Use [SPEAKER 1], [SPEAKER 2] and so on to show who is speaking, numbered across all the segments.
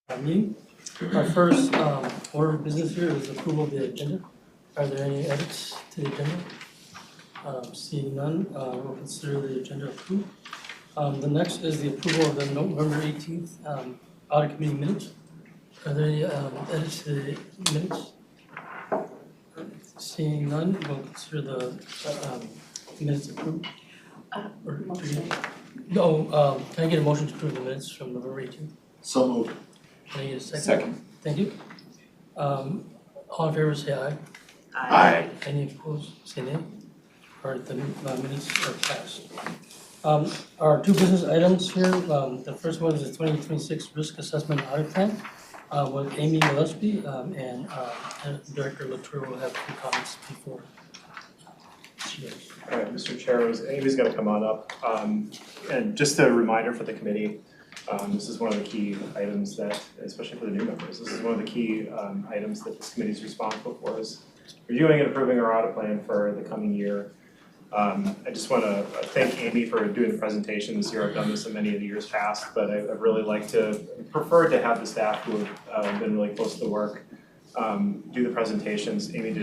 [SPEAKER 1] Meeting. Our first order of business here is approval of the agenda. Are there any edits to the agenda? Seeing none, we'll consider the agenda approved. The next is the approval of the November 18th audit committee minutes. Are there any edits to the minutes? Seeing none, we'll consider the minutes approved. No, can I get a motion to approve the minutes from November 18th?
[SPEAKER 2] So moved.
[SPEAKER 1] Can I get a second?
[SPEAKER 2] Second.
[SPEAKER 1] Thank you. All in favor say aye.
[SPEAKER 2] Aye.
[SPEAKER 1] Any opposed say nay. Alright, the minutes are passed. Our two business items here, the first one is the 2026 risk assessment audit plan with Amy Gillespie and Director Latour will have a few comments before she does.
[SPEAKER 3] All right, Mr. Chair, Amy's gonna come on up. And just a reminder for the committee, this is one of the key items that, especially for the new members, this is one of the key items that this committee is responsible for is reviewing and approving our audit plan for the coming year. I just wanna thank Amy for doing the presentation this year. I've done this in many of the years past, but I'd really like to, prefer to have the staff who have been really close to the work do the presentations. Amy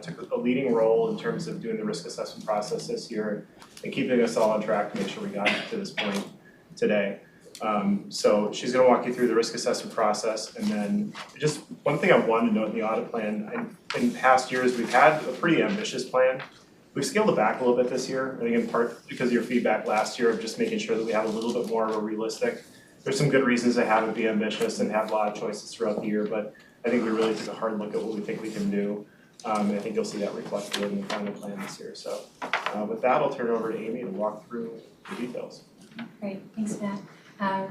[SPEAKER 3] took a leading role in terms of doing the risk assessment process this year and keeping us all on track to make sure we got to this point today. So she's gonna walk you through the risk assessment process, and then just one thing I wanted to note in the audit plan, in past years, we've had a pretty ambitious plan. We've scaled it back a little bit this year, I think in part because of your feedback last year of just making sure that we have a little bit more of a realistic. There's some good reasons to have it be ambitious and have a lot of choices throughout the year, but I think we really took a hard look at what we think we can do. And I think you'll see that reflected in the final plan this year. So with that, I'll turn it over to Amy to walk through the details.
[SPEAKER 4] Great, thanks Matt.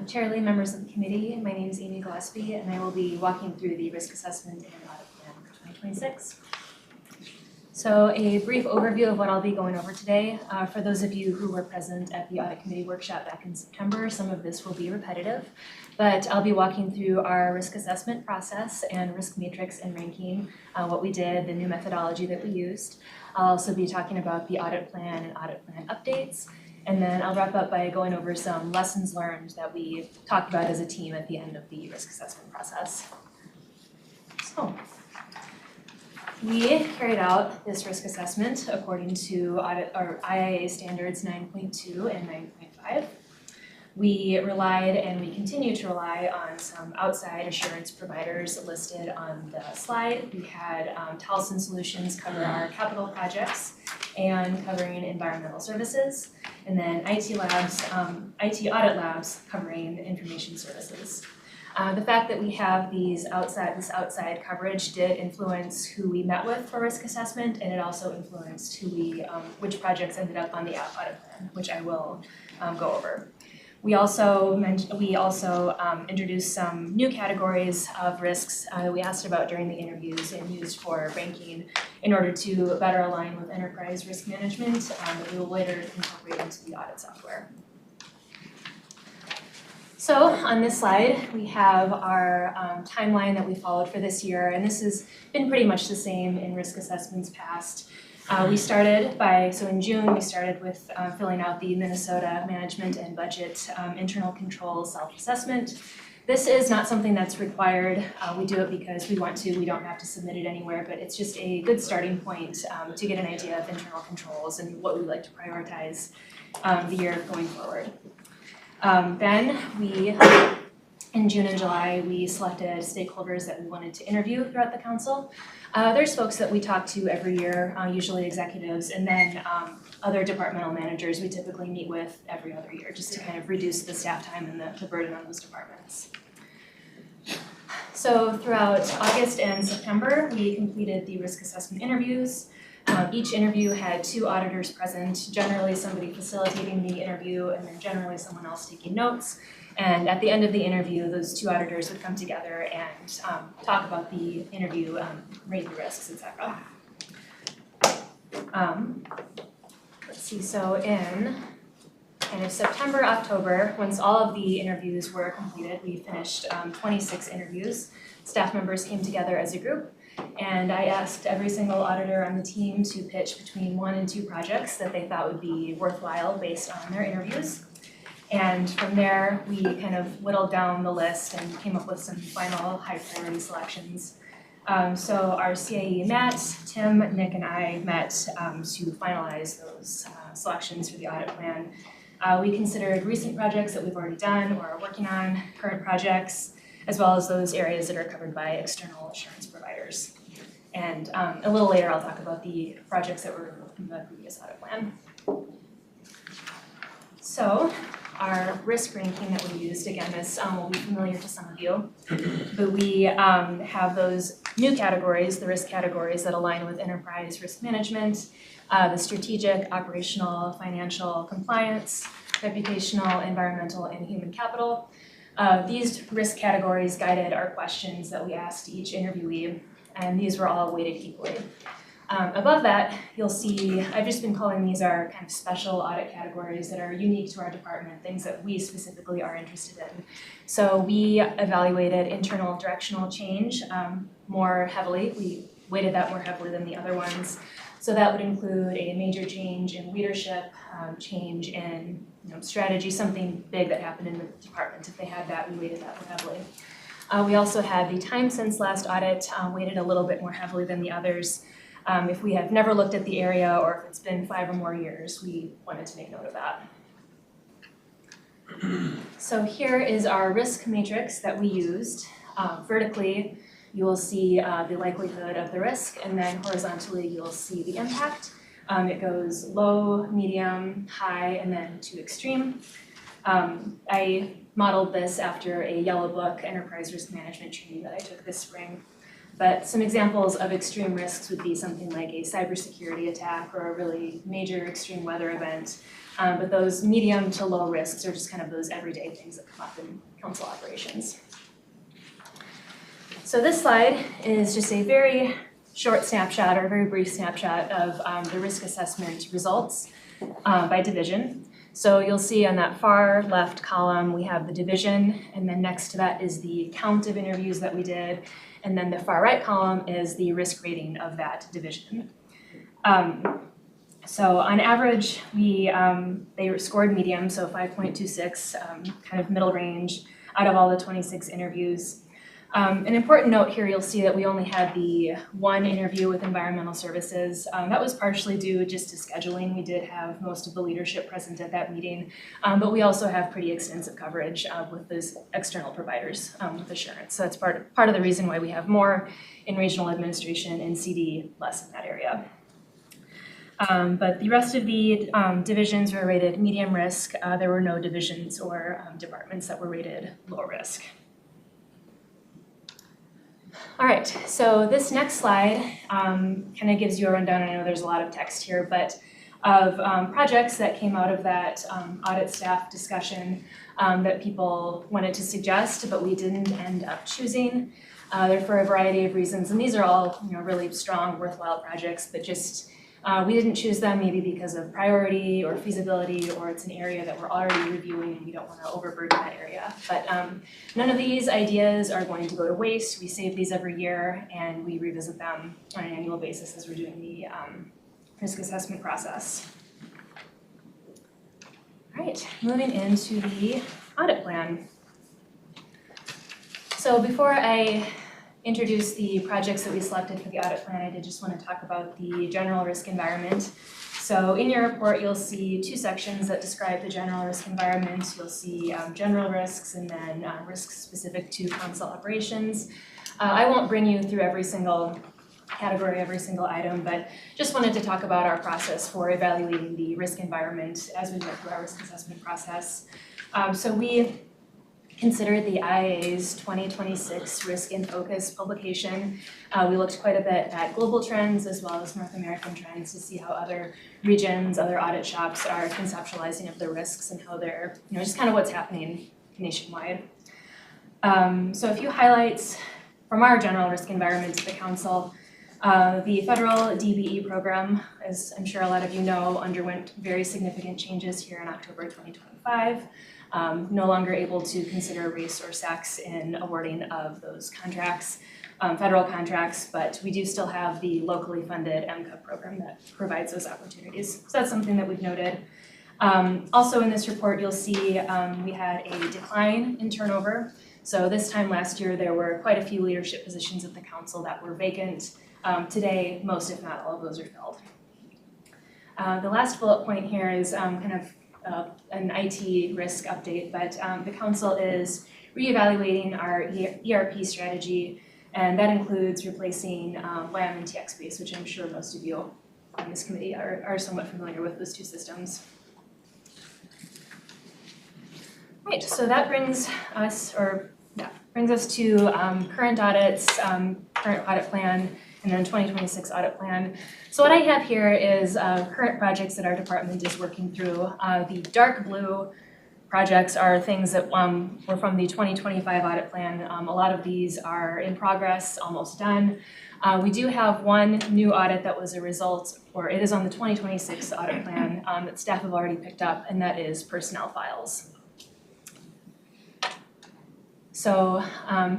[SPEAKER 4] Chair Lee, members of the committee, my name is Amy Gillespie and I will be walking through the risk assessment and audit plan for 2026. So a brief overview of what I'll be going over today. For those of you who were present at the audit committee workshop back in September, some of this will be repetitive, but I'll be walking through our risk assessment process and risk matrix and ranking, what we did, the new methodology that we used. I'll also be talking about the audit plan and audit plan updates. And then I'll wrap up by going over some lessons learned that we talked about as a team at the end of the risk assessment process. So, we carried out this risk assessment according to audit or IIA standards 9.2 and 9.5. We relied and we continue to rely on some outside assurance providers listed on the slide. We had Towson Solutions cover our capital projects and covering environmental services, and then IT Audit Labs covering information services. The fact that we have this outside coverage did influence who we met with for risk assessment, and it also influenced which projects ended up on the audit plan, which I will go over. We also introduced some new categories of risks that we asked about during the interviews and used for ranking in order to better align with enterprise risk management that we will later incorporate into the audit software. So on this slide, we have our timeline that we followed for this year, and this has been pretty much the same in risk assessments past. In June, we started with filling out the Minnesota Management and Budget Internal Control Self-Assessment. This is not something that's required. We do it because we want to. We don't have to submit it anywhere, but it's just a good starting point to get an idea of internal controls and what we like to prioritize the year going forward. In June and July, we selected stakeholders that we wanted to interview throughout the council. There's folks that we talk to every year, usually executives, and then other departmental managers we typically meet with every other year, just to kind of reduce the staff time and the burden on those departments. So throughout August and September, we completed the risk assessment interviews. Each interview had 2 auditors present, generally somebody facilitating the interview and then generally someone else taking notes. And at the end of the interview, those 2 auditors would come together and talk about the interview, rate the risks, etc. Let's see, so in kind of September, October, once all of the interviews were completed, we finished 26 interviews. Staff members came together as a group, and I asked every single auditor on the team to pitch between 1 and 2 projects that they thought would be worthwhile based on their interviews. And from there, we kind of whittled down the list and came up with some final high priority selections. So our CAE met, Tim, Nick, and I met to finalize those selections for the audit plan. We considered recent projects that we've already done or are working on, current projects, as well as those areas that are covered by external assurance providers. And a little later, I'll talk about the projects that were removed from the previous audit plan. So our risk ranking that we used, again, this will be familiar to some of you, but we have those new categories, the risk categories that align with enterprise risk management, the strategic, operational, financial, compliance, reputational, environmental, and human capital. These risk categories guided our questions that we asked each interviewee, and these were all weighted equally. Above that, you'll see, I've just been calling these our kind of special audit categories that are unique to our department, things that we specifically are interested in. So we evaluated internal directional change more heavily. We weighted that more heavily than the other ones. So that would include a major change in leadership, change in strategy, something big that happened in the department. If they had that, we weighted that more heavily. We also had the time since last audit weighted a little bit more heavily than the others. If we have never looked at the area or if it's been 5 or more years, we wanted to make note of that. So here is our risk matrix that we used. Vertically, you will see the likelihood of the risk, and then horizontally, you'll see the impact. It goes low, medium, high, and then to extreme. I modeled this after a Yellow Book enterprise risk management training that I took this spring. But some examples of extreme risks would be something like a cybersecurity attack or a really major extreme weather event. But those medium to low risks are just kind of those everyday things that come up in council operations. So this slide is just a very short snapshot or a very brief snapshot of the risk assessment results by division. So you'll see on that far left column, we have the division, and then next to that is the count of interviews that we did. And then the far right column is the risk rating of that division. So on average, they scored medium, so 5.26, kind of middle range out of all the 26 interviews. An important note here, you'll see that we only had the one interview with environmental services. That was partially due just to scheduling. We did have most of the leadership present at that meeting, but we also have pretty extensive coverage with those external providers with assurance. So that's part of the reason why we have more in regional administration and CD, less in that area. But the rest of the divisions were rated medium risk. There were no divisions or departments that were rated low risk. All right, so this next slide kind of gives you a rundown. I know there's a lot of text here, but of projects that came out of that audit staff discussion that people wanted to suggest, but we didn't end up choosing. They're for a variety of reasons, and these are all really strong, worthwhile projects, but just we didn't choose them maybe because of priority or feasibility, or it's an area that we're already reviewing and we don't want to overburden that area. But none of these ideas are going to go to waste. We save these every year and we revisit them on an annual basis as we're doing the risk assessment process. All right, moving into the audit plan. So before I introduce the projects that we selected for the audit plan, I did just want to talk about the general risk environment. So in your report, you'll see 2 sections that describe the general risk environment. You'll see general risks and then risks specific to council operations. I won't bring you through every single category, every single item, but just wanted to talk about our process for evaluating the risk environment as we went through our risk assessment process. So we considered the IAA's 2026 Risk in Focus publication. We looked quite a bit at global trends as well as North American trends to see how other regions, other audit shops are conceptualizing of the risks and how they're, just kind of what's happening nationwide. So a few highlights from our general risk environment at the council. The federal DBE program, as I'm sure a lot of you know, underwent very significant changes here in October 2025. No longer able to consider race or sex in awarding of those contracts, federal contracts, but we do still have the locally funded MCUP program that provides those opportunities. So that's something that we've noted. Also in this report, you'll see we had a decline in turnover. So this time last year, there were quite a few leadership positions at the council that were vacant. Today, most if not all of those are filled. The last bullet point here is kind of an IT risk update, but the council is reevaluating our ERP strategy, and that includes replacing LAM and TXBase, which I'm sure most of you on this committee are somewhat familiar with those two systems. Right, so that brings us to current audits, current audit plan, and then 2026 audit plan. So what I have here is current projects that our department is working through. The dark blue projects are things that were from the 2025 audit plan. A lot of these are in progress, almost done. We do have one new audit that was a result, or it is on the 2026 audit plan that staff have already picked up, and that is personnel files. So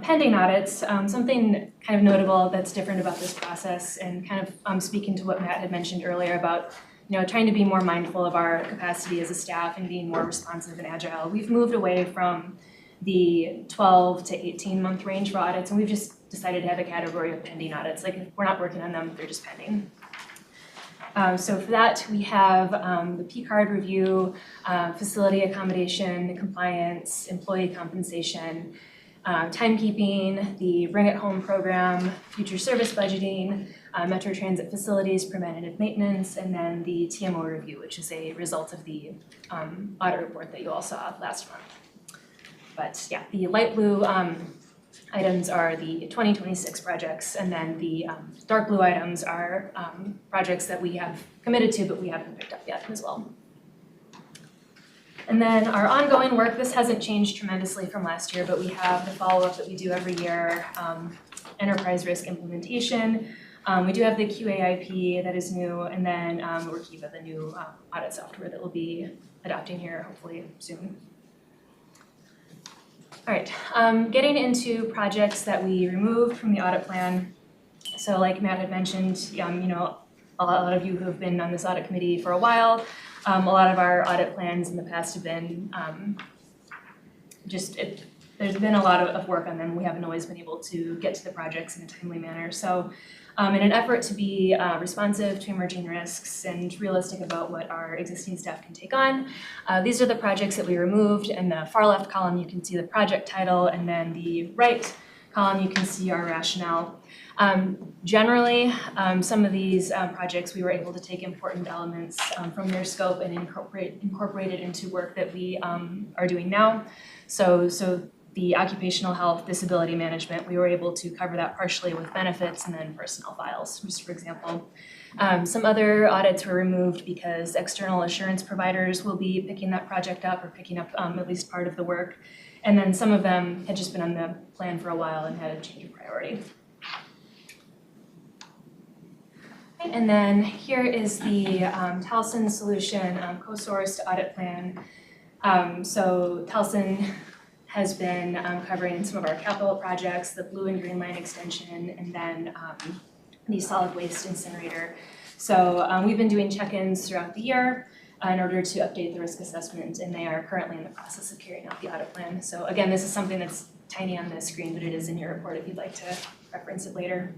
[SPEAKER 4] pending audits, something kind of notable that's different about this process, and kind of speaking to what Matt had mentioned earlier about trying to be more mindful of our capacity as a staff and being more responsive and agile. We've moved away from the 12 to 18 month range for audits, and we've just decided to have a category of pending audits. Like if we're not working on them, they're just pending. So for that, we have the P-card review, facility accommodation, compliance, employee compensation, timekeeping, the Bring It Home program, future service budgeting, Metro Transit facilities, preventative maintenance, and then the TMO review, which is a result of the audit report that you all saw last month. But yeah, the light blue items are the 2026 projects, and then the dark blue items are projects that we have committed to but we haven't picked up yet as well. And then our ongoing work, this hasn't changed tremendously from last year, but we have the follow-up that we do every year, enterprise risk implementation. We do have the QAIP that is new, and then Workiva, the new audit software that we'll be adopting here hopefully soon. All right, getting into projects that we removed from the audit plan. So like Matt had mentioned, a lot of you who have been on this audit committee for a while, a lot of our audit plans in the past have been there's been a lot of work on them. We haven't always been able to get to the projects in a timely manner. So in an effort to be responsive to emerging risks and realistic about what our existing staff can take on, these are the projects that we removed. In the far left column, you can see the project title, and then the right column, you can see our rationale. Generally, some of these projects, we were able to take important elements from their scope and incorporate it into work that we are doing now. So the occupational health, disability management, we were able to cover that partially with benefits and then personnel files, just for example. Some other audits were removed because external assurance providers will be picking that project up or picking up at least part of the work. And then some of them had just been on the plan for a while and had a change of priority. And then here is the Towson Solution co-sourced audit plan. So Towson has been covering some of our capital projects, the blue and green line extension, and then the solid waste incinerator. So we've been doing check-ins throughout the year in order to update the risk assessment, and they are currently in the process of carrying out the audit plan. So again, this is something that's tiny on the screen, but it is in your report if you'd like to reference it later.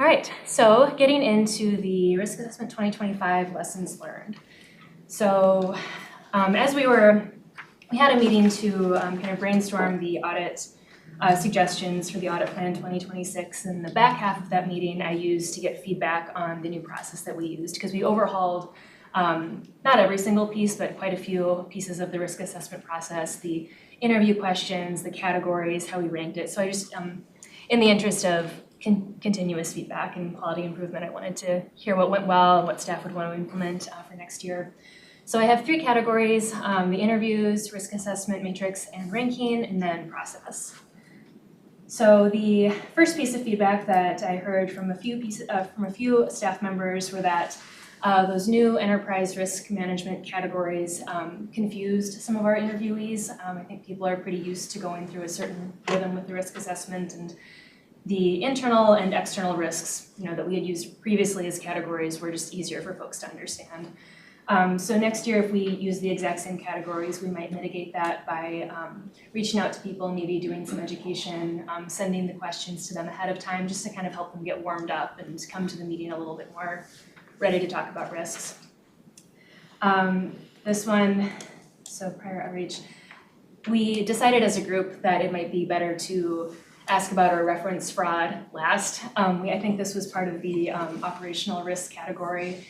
[SPEAKER 4] All right, so getting into the risk assessment 2025 lessons learned. So as we had a meeting to kind of brainstorm the audit suggestions for the audit plan 2026. And the back half of that meeting I used to get feedback on the new process that we used, because we overhauled not every single piece, but quite a few pieces of the risk assessment process, the interview questions, the categories, how we ranked it. So I just, in the interest of continuous feedback and quality improvement, I wanted to hear what went well and what staff would want to implement for next year. So I have 3 categories, the interviews, risk assessment matrix, and ranking, and then process. So the first piece of feedback that I heard from a few staff members were that those new enterprise risk management categories confused some of our interviewees. I think people are pretty used to going through a certain rhythm with the risk assessment, and the internal and external risks, that we had used previously as categories were just easier for folks to understand. So next year, if we use the exact same categories, we might mitigate that by reaching out to people, maybe doing some education, sending the questions to them ahead of time, just to kind of help them get warmed up and come to the meeting a little bit more ready to talk about risks. This one, so prior outreach, we decided as a group that it might be better to ask about or reference fraud last. I think this was part of the operational risk category.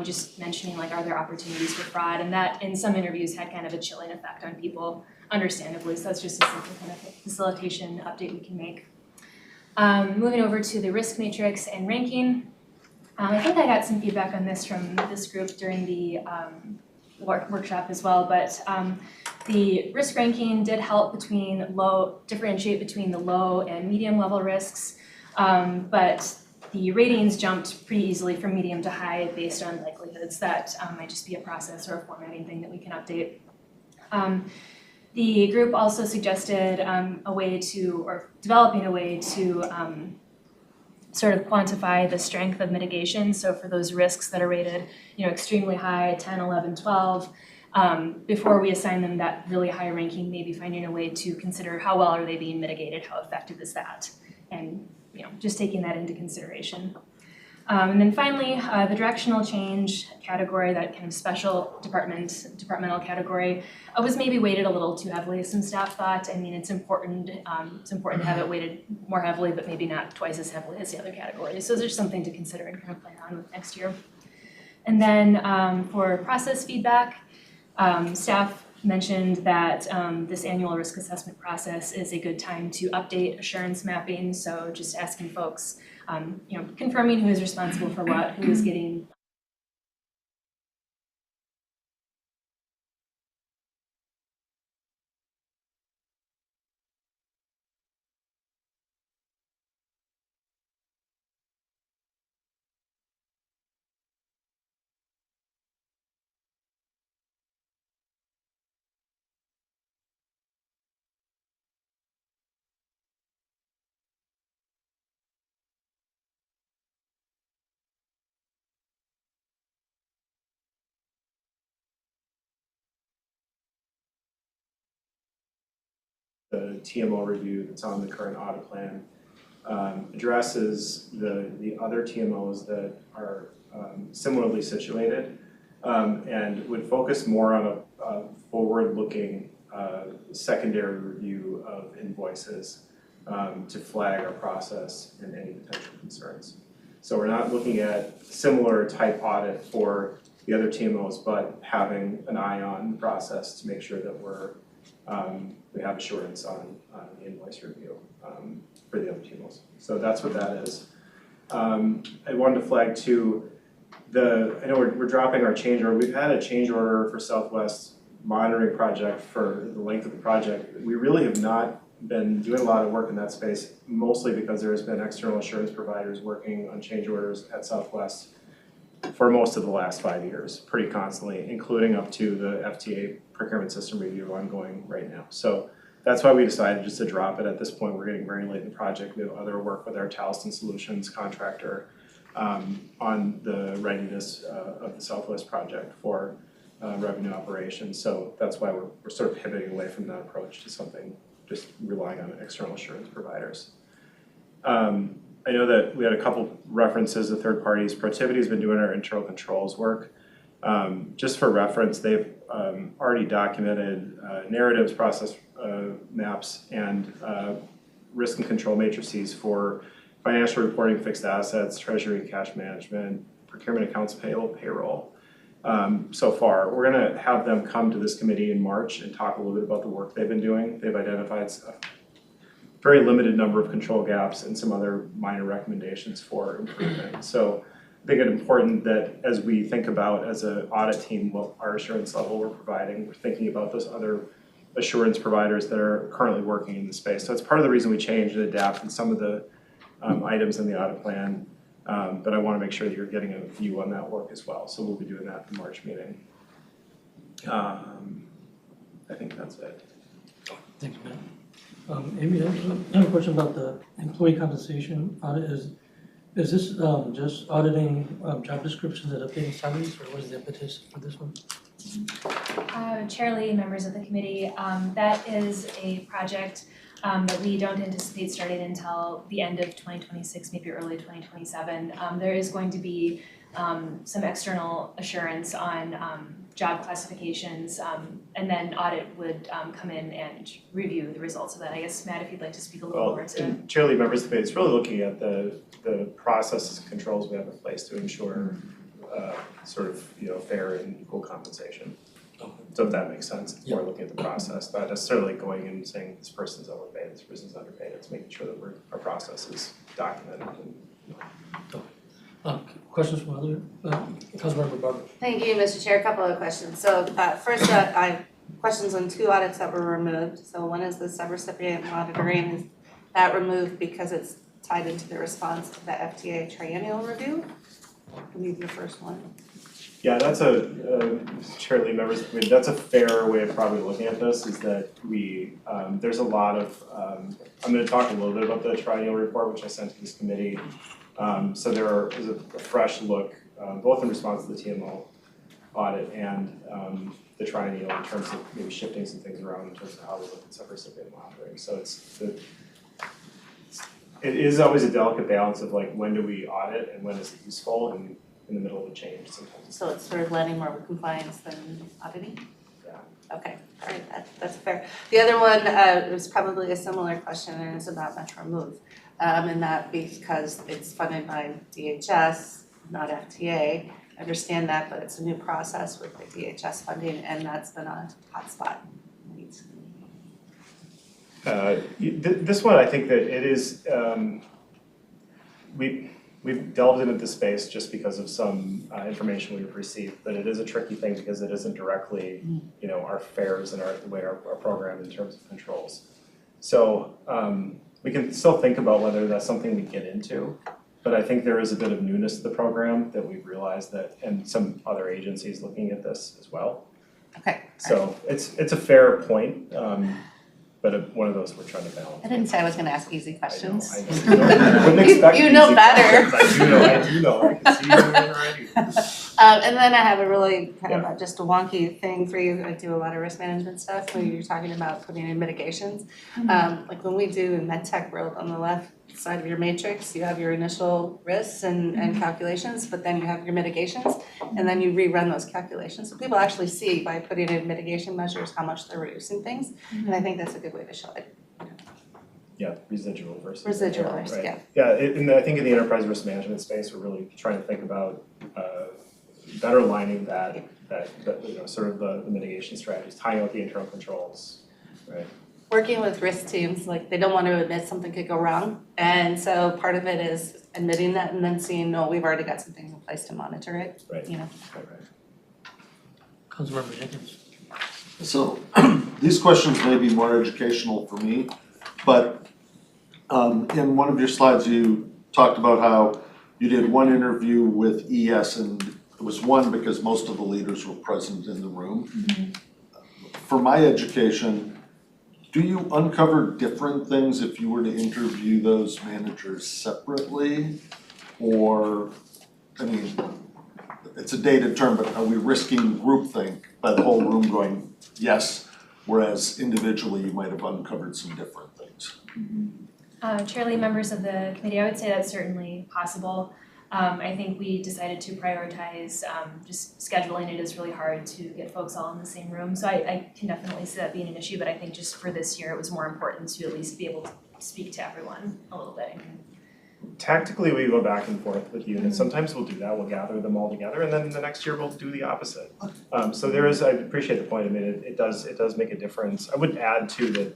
[SPEAKER 4] Just mentioning like, are there opportunities for fraud? And that in some interviews had kind of a chilling effect on people, understandably. So that's just a simple kind of facilitation update we can make. Moving over to the risk matrix and ranking. I think I got some feedback on this from this group during the workshop as well, but the risk ranking did help differentiate between the low and medium level risks, but the ratings jumped pretty easily from medium to high based on likelihoods. That might just be a process or a formatting thing that we can update. The group also suggested developing a way to sort of quantify the strength of mitigation. So for those risks that are rated, extremely high, 10, 11, 12, before we assign them that really high ranking, maybe finding a way to consider how well are they being mitigated, how effective is that, and just taking that into consideration. And then finally, the directional change category, that kind of special departmental category, was maybe weighted a little too heavily, some staff thought. I mean, it's important to have it weighted more heavily, but maybe not twice as heavily as the other categories. So there's something to consider and kind of plan on with next year. And then for process feedback, staff mentioned that this annual risk assessment process is a good time to update assurance mapping. So just asking folks, confirming who is responsible for what, who is getting
[SPEAKER 3] the TMO review that's on the current audit plan addresses the other TMOs that are similarly situated and would focus more on a forward-looking secondary review of invoices to flag our process and any potential concerns. So we're not looking at similar type audit for the other TMOs, but having an eye on the process to make sure that we have assurance on the invoice review for the other TMOs. So that's what that is. I wanted to flag too, I know we're dropping our change order. We've had a change order for Southwest monitoring project for the length of the project. We really have not been doing a lot of work in that space, mostly because there has been external assurance providers working on change orders at Southwest for most of the last 5 years, pretty constantly, including up to the FTA procurement system review ongoing right now. So that's why we decided just to drop it at this point. We're getting very late in the project. We have other work with our Talisman Solutions contractor on the readiness of the Southwest project for revenue operations. So that's why we're sort of pivoting away from that approach to something just relying on external assurance providers. I know that we had a couple references to third parties. Protiviti has been doing our internal controls work. Just for reference, they've already documented narratives, process maps, and risk and control matrices for financial reporting, fixed assets, treasury and cash management, procurement accounts payable, payroll. So far, we're going to have them come to this committee in March and talk a little bit about the work they've been doing. They've identified a very limited number of control gaps and some other minor recommendations for improvement. So I think it's important that as we think about as an audit team what our assurance level we're providing, we're thinking about those other assurance providers that are currently working in the space. So it's part of the reason we changed and adapted some of the items in the audit plan. But I want to make sure that you're getting a view on that work as well. So we'll be doing that in the March meeting. I think that's it.
[SPEAKER 1] Thank you, Matt. Amy, I have a question about the employee compensation audit. Is Is this just auditing job descriptions and updating salaries, or what is the impetus for this one?
[SPEAKER 4] Chair Lee, members of the committee, that is a project that we don't anticipate starting until the end of 2026, maybe early 2027. There is going to be some external assurance on job classifications, and then audit would come in and review the results of that. I guess, Matt, if you'd like to speak a little more to.
[SPEAKER 3] And Chair Lee, members of the committee, it's really looking at the processes and controls we have in place to ensure sort of, fair and equal compensation. So if that makes sense, it's more looking at the process, not necessarily going and saying this person's overpaid, this person's underpaid. It's making sure that our process is documented and.
[SPEAKER 1] Questions from other, Councilmember Barber?
[SPEAKER 2] Thank you, Mr. Chair. A couple of questions. So first, I have questions on two audits that were removed. So one is the subrecipient monitoring. Is that removed because it's tied into the response to the FTA triennial review? I believe your first one.
[SPEAKER 3] Yeah, that's Chair Lee, members, that's a fair way of probably looking at this, is that there's a lot of, I'm gonna talk a little bit about the triennial report, which I sent to this committee. So there is a fresh look, both in response to the TMO audit and the triennial, in terms of maybe shifting some things around in terms of how we look at subrecipient monitoring. So it is always a delicate balance of like, when do we audit and when is it useful, and in the middle of a change sometimes.
[SPEAKER 2] So it's sort of letting more with compliance than auditing?
[SPEAKER 3] Yeah.
[SPEAKER 2] Okay, all right, that's fair. The other one was probably a similar question, and it's about Metro Move. And that because it's funded by DHS, not FTA. I understand that, but it's a new process with the DHS funding, and that's been a hot spot.
[SPEAKER 3] This one, I think that it is, we've delved into this space just because of some information we've received, but it is a tricky thing because it isn't directly, our fares and the way our program in terms of controls. So we can still think about whether that's something we get into, but I think there is a bit of newness to the program that we've realized that, and some other agencies looking at this as well.
[SPEAKER 2] Okay.
[SPEAKER 3] So it's a fair point, but one of those we're trying to balance.
[SPEAKER 2] I didn't say I was gonna ask easy questions.
[SPEAKER 3] I know. Wouldn't expect
[SPEAKER 2] You know
[SPEAKER 3] easy
[SPEAKER 2] better.
[SPEAKER 3] questions. I do know, I can see you doing it already.
[SPEAKER 2] And then I have a really kind of just a wonky thing for you. I do a lot of risk management stuff when you're talking about putting in mitigations. Like when we do in MedTech world, on the left side of your matrix, you have your initial risks and calculations, but then you have your mitigations, and then you rerun those calculations. So people actually see by putting in mitigation measures how much they're reducing things, and I think that's a good way to show it.
[SPEAKER 3] Yeah, residual versus.
[SPEAKER 2] Residual risk,
[SPEAKER 3] right.
[SPEAKER 2] yeah.
[SPEAKER 3] Yeah, and I think in the enterprise risk management space, we're really trying to think about better aligning that sort of the mitigation strategies, tying out the internal controls, right?
[SPEAKER 2] Working with risk teams, like they don't want to admit something could go wrong, and so part of it is admitting that and then seeing, no, we've already got some things in place to monitor it,
[SPEAKER 3] Right.
[SPEAKER 2] Right.
[SPEAKER 1] Councilmember Jenkins?
[SPEAKER 5] So these questions may be more educational for me, but in one of your slides, you talked about how you did one interview with ES, and it was one because most of the leaders were present in the room. For my education, do you uncover different things if you were to interview those managers separately? Or, I mean, it's a dated term, but are we risking groupthink by the whole room going, yes, whereas individually you might have uncovered some different things?
[SPEAKER 4] Chair Lee, members of the committee, I would say that's certainly possible. I think we decided to prioritize, just scheduling it is really hard to get folks all in the same room. So I can definitely see that being an issue, but I think just for this year, it was more important to at least be able to speak to everyone a little bit.
[SPEAKER 3] Tactically, we go back and forth with units. Sometimes we'll do that, we'll gather them all together, and then the next year we'll do the opposite. So there is, I appreciate the point. I mean, it does make a difference. I would add too that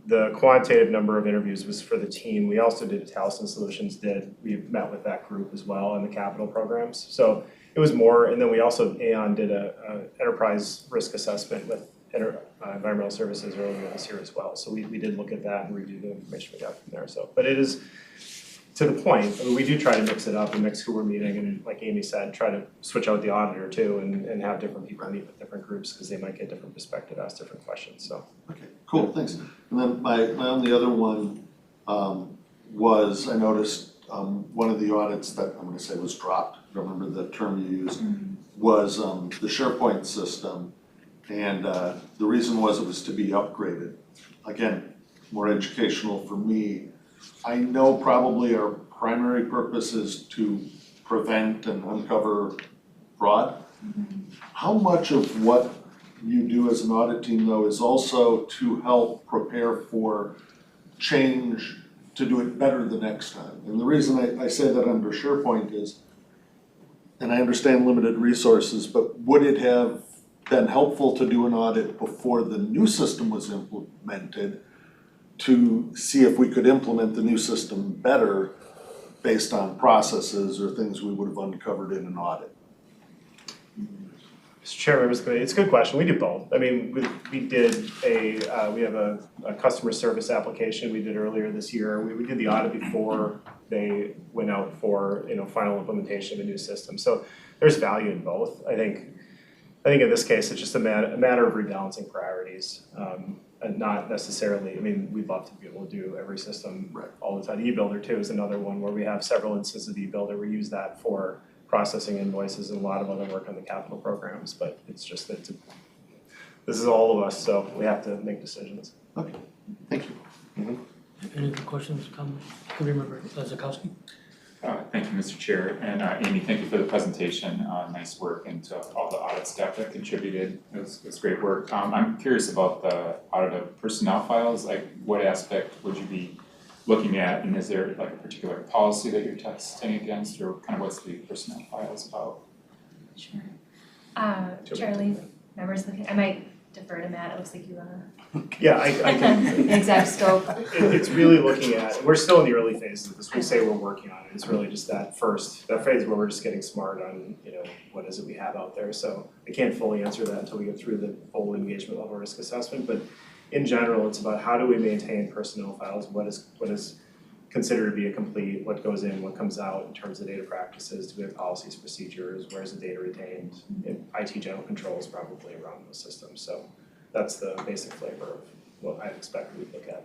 [SPEAKER 3] the quantitative number of interviews was for the team. We also did, Taliesin Solutions we met with that group as well in the capital programs. So it was more, and then we also, Aon did a enterprise risk assessment with environmental services earlier this year as well. So we did look at that and review the information we got from there. So, but it is, to the point, I mean, we do try to mix it up and mix who we're meeting, and like Amy said, try to switch out the auditor too, and have different people meet with different groups because they might get different perspective, ask different questions, so.
[SPEAKER 5] Okay, cool, thanks. And then my only other one was, I noticed one of the audits that I'm gonna say was dropped, I don't remember the term you used, was the SharePoint system. And the reason was it was to be upgraded. Again, more educational for me. I know probably our primary purpose is to prevent and uncover fraud. How much of what you do as an audit team though is also to help prepare for change to do it better the next time? And the reason I say that under SharePoint is, and I understand limited resources, but would it have been helpful to do an audit before the new system was implemented to see if we could implement the new system better based on processes or things we would have uncovered in an audit?
[SPEAKER 3] Mr. Chair, members of the committee, it's a good question. We do both. I mean, we did we have a customer service application we did earlier this year. We did the audit before they went out for, final implementation of a new system. So there's value in both. I think in this case, it's just a matter of rebalancing priorities. And not necessarily, I mean, we'd love to be able to do every system all the time. E-Builder too is another one where we have several instances of E-Builder. We use that for processing invoices and a lot of other work on the capital programs, but it's just that this is all of us, so we have to make decisions.
[SPEAKER 5] Okay, thank you.
[SPEAKER 1] Any other questions, comments? Committee member Zakowski?
[SPEAKER 6] Thank you, Mr. Chair, and Amy, thank you for the presentation, nice work, and to all the audit staff that contributed, it was great work. I'm curious about the audit of personnel files, like what aspect would you be looking at, and is there like a particular policy that you're testing against, or kind of what's the personnel files about?
[SPEAKER 4] Sure. Charlie, members of the, I might defer to Matt, it looks like you wanna.
[SPEAKER 3] Yeah, I can.
[SPEAKER 4] Exact scope.
[SPEAKER 3] It's really looking at, we're still in the early phases of this. We say we're working on it. It's really just that phase where we're just getting smart on, what is it we have out there. So I can't fully answer that until we get through the full engagement level risk assessment. But in general, it's about how do we maintain personnel files? What is considered to be a complete, what goes in, what comes out in terms of data practices, do we have policies, procedures, where's the data retained? IT general controls probably around those systems. So that's the basic flavor of what I expect we'd look at.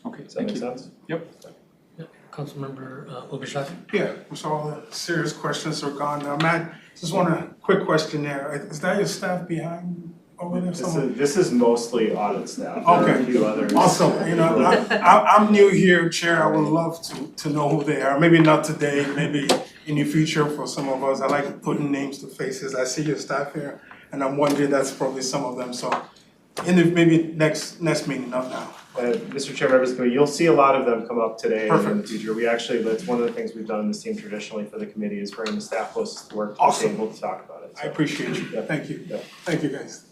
[SPEAKER 6] Okay,
[SPEAKER 3] Does that make sense?
[SPEAKER 6] Yep.
[SPEAKER 1] Councilmember Obashafi?
[SPEAKER 7] Yeah, so all the serious questions are gone now. Matt, just want a quick question there. Is that your staff behind over there somewhere?
[SPEAKER 3] This is mostly audit staff. There are
[SPEAKER 7] Okay.
[SPEAKER 3] a few others.
[SPEAKER 7] Awesome, I'm new here, Chair, I would love to know who they are, maybe not today, maybe in the future for some of us. I like putting names to faces. I see your staff here, and I'm wondering that's probably some of them, so maybe next meeting, not now.
[SPEAKER 3] Mr. Chair, members of the committee, you'll see a lot of them come up today and in the
[SPEAKER 7] Perfect.
[SPEAKER 3] future. That's one of the things we've done in this team traditionally for the committee is bring the staff closest to work to the
[SPEAKER 7] Awesome.
[SPEAKER 3] table to talk about it.
[SPEAKER 7] I appreciate you,
[SPEAKER 3] Yeah.
[SPEAKER 7] thank you,
[SPEAKER 3] Yeah.
[SPEAKER 7] thank you guys.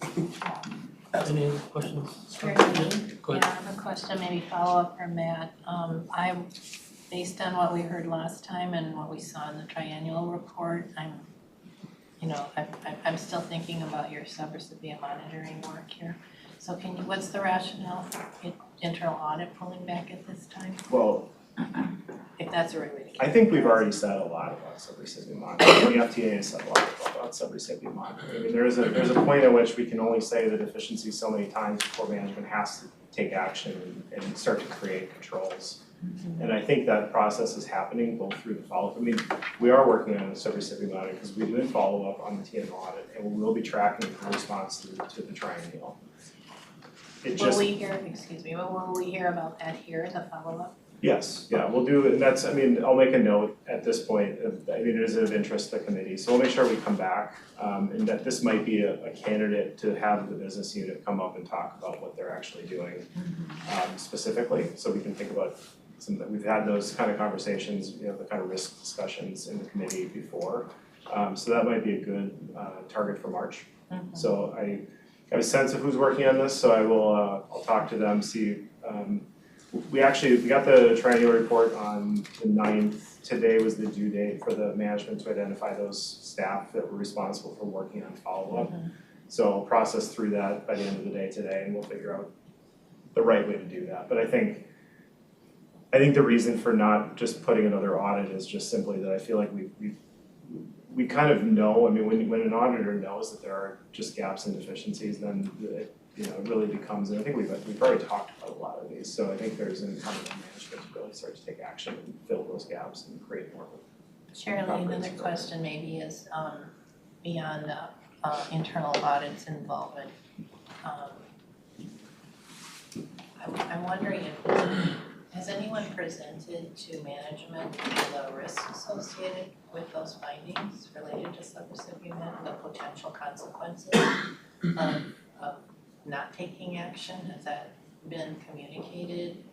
[SPEAKER 1] Any other questions?
[SPEAKER 8] Sure.
[SPEAKER 1] Go ahead.
[SPEAKER 8] Yeah, I have a question, maybe follow up for Matt. Based on what we heard last time and what we saw in the triennial report, I'm still thinking about your sub-recipient monitoring work here. So what's the rationale for internal audit pulling back at this time?
[SPEAKER 3] Well,
[SPEAKER 8] If that's the right way to get it.
[SPEAKER 3] I think we've already said a lot about sub-recipient monitoring. The FTA has said a lot about sub-recipient monitoring. I mean, there's a point at which we can only say the deficiency so many times before management has to take action and start to create controls. And I think that process is happening both through the follow-up. I mean, we are working on the sub-recipient monitoring because we do follow-up on the TM audit and we will be tracking the response to the triennial.
[SPEAKER 8] Will we hear about that here in the follow-up?
[SPEAKER 3] Yes, yeah, we'll do, and that's, I'll make a note at this point, it is of interest to the committee, so we'll make sure we come back. And that this might be a candidate to have the business unit come up and talk about what they're actually doing specifically, so we can think about we've had those kind of conversations, the kind of risk discussions in the committee before. So that might be a good target for March. So I have a sense of who's working on this, so I'll talk to them, see. We got the triennial report on the 9th. Today was the due date for the management to identify those staff that were responsible for working on follow-up. So I'll process through that by the end of the day today and we'll figure out the right way to do that. But I think the reason for not just putting another audit is just simply that I feel like we kind of know, when an auditor knows that there are just gaps and deficiencies, then it really becomes, and I think we've already talked about a lot of these, so I think there's an incumbent on management to really really start to take action and fill those gaps and create more.
[SPEAKER 8] Shirley, another question maybe is, beyond, internal audit's involvement. I'm wondering if, has anyone presented to management the risks associated with those findings related to subrecipient and the potential consequences of not taking action? Has that been communicated?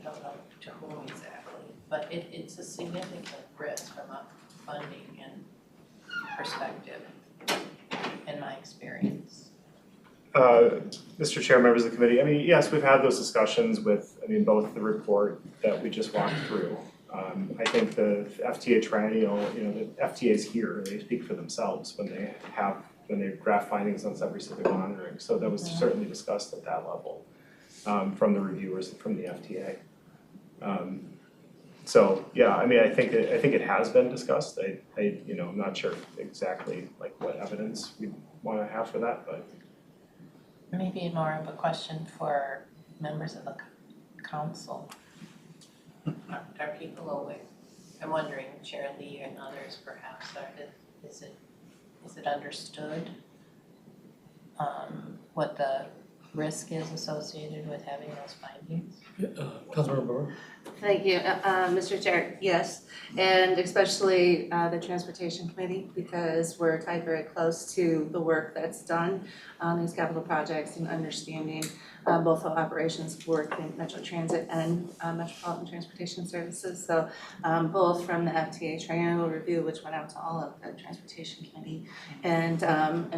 [SPEAKER 8] I don't know to whom exactly, but it's a significant risk from a funding and perspective, in my experience.
[SPEAKER 3] Mr. Chair, members of the committee, I mean, yes, we've had those discussions with, both the report that we just walked through. I think the FTA triennial, the FTA's here, they speak for themselves when they draft findings on subrecipient monitoring. So that was certainly discussed at that level, from the reviewers and from the FTA. So, yeah, I think it has been discussed. I'm not sure exactly like what evidence we wanna have for that, but.
[SPEAKER 8] Maybe more of a question for members of the council. Are people aware? I'm wondering, Chair Lee and others perhaps, is it understood what the risk is associated with having those findings?
[SPEAKER 1] Councilmember Brewer?
[SPEAKER 2] Thank you, Mr. Chair, yes, and especially the Transportation Committee, because we're tied very close to the work that's done on these capital projects and understanding both how operations work in Metro Transit and Metropolitan Transportation Services. So both from the FTA triennial review, which went out to all of the Transportation Committee, and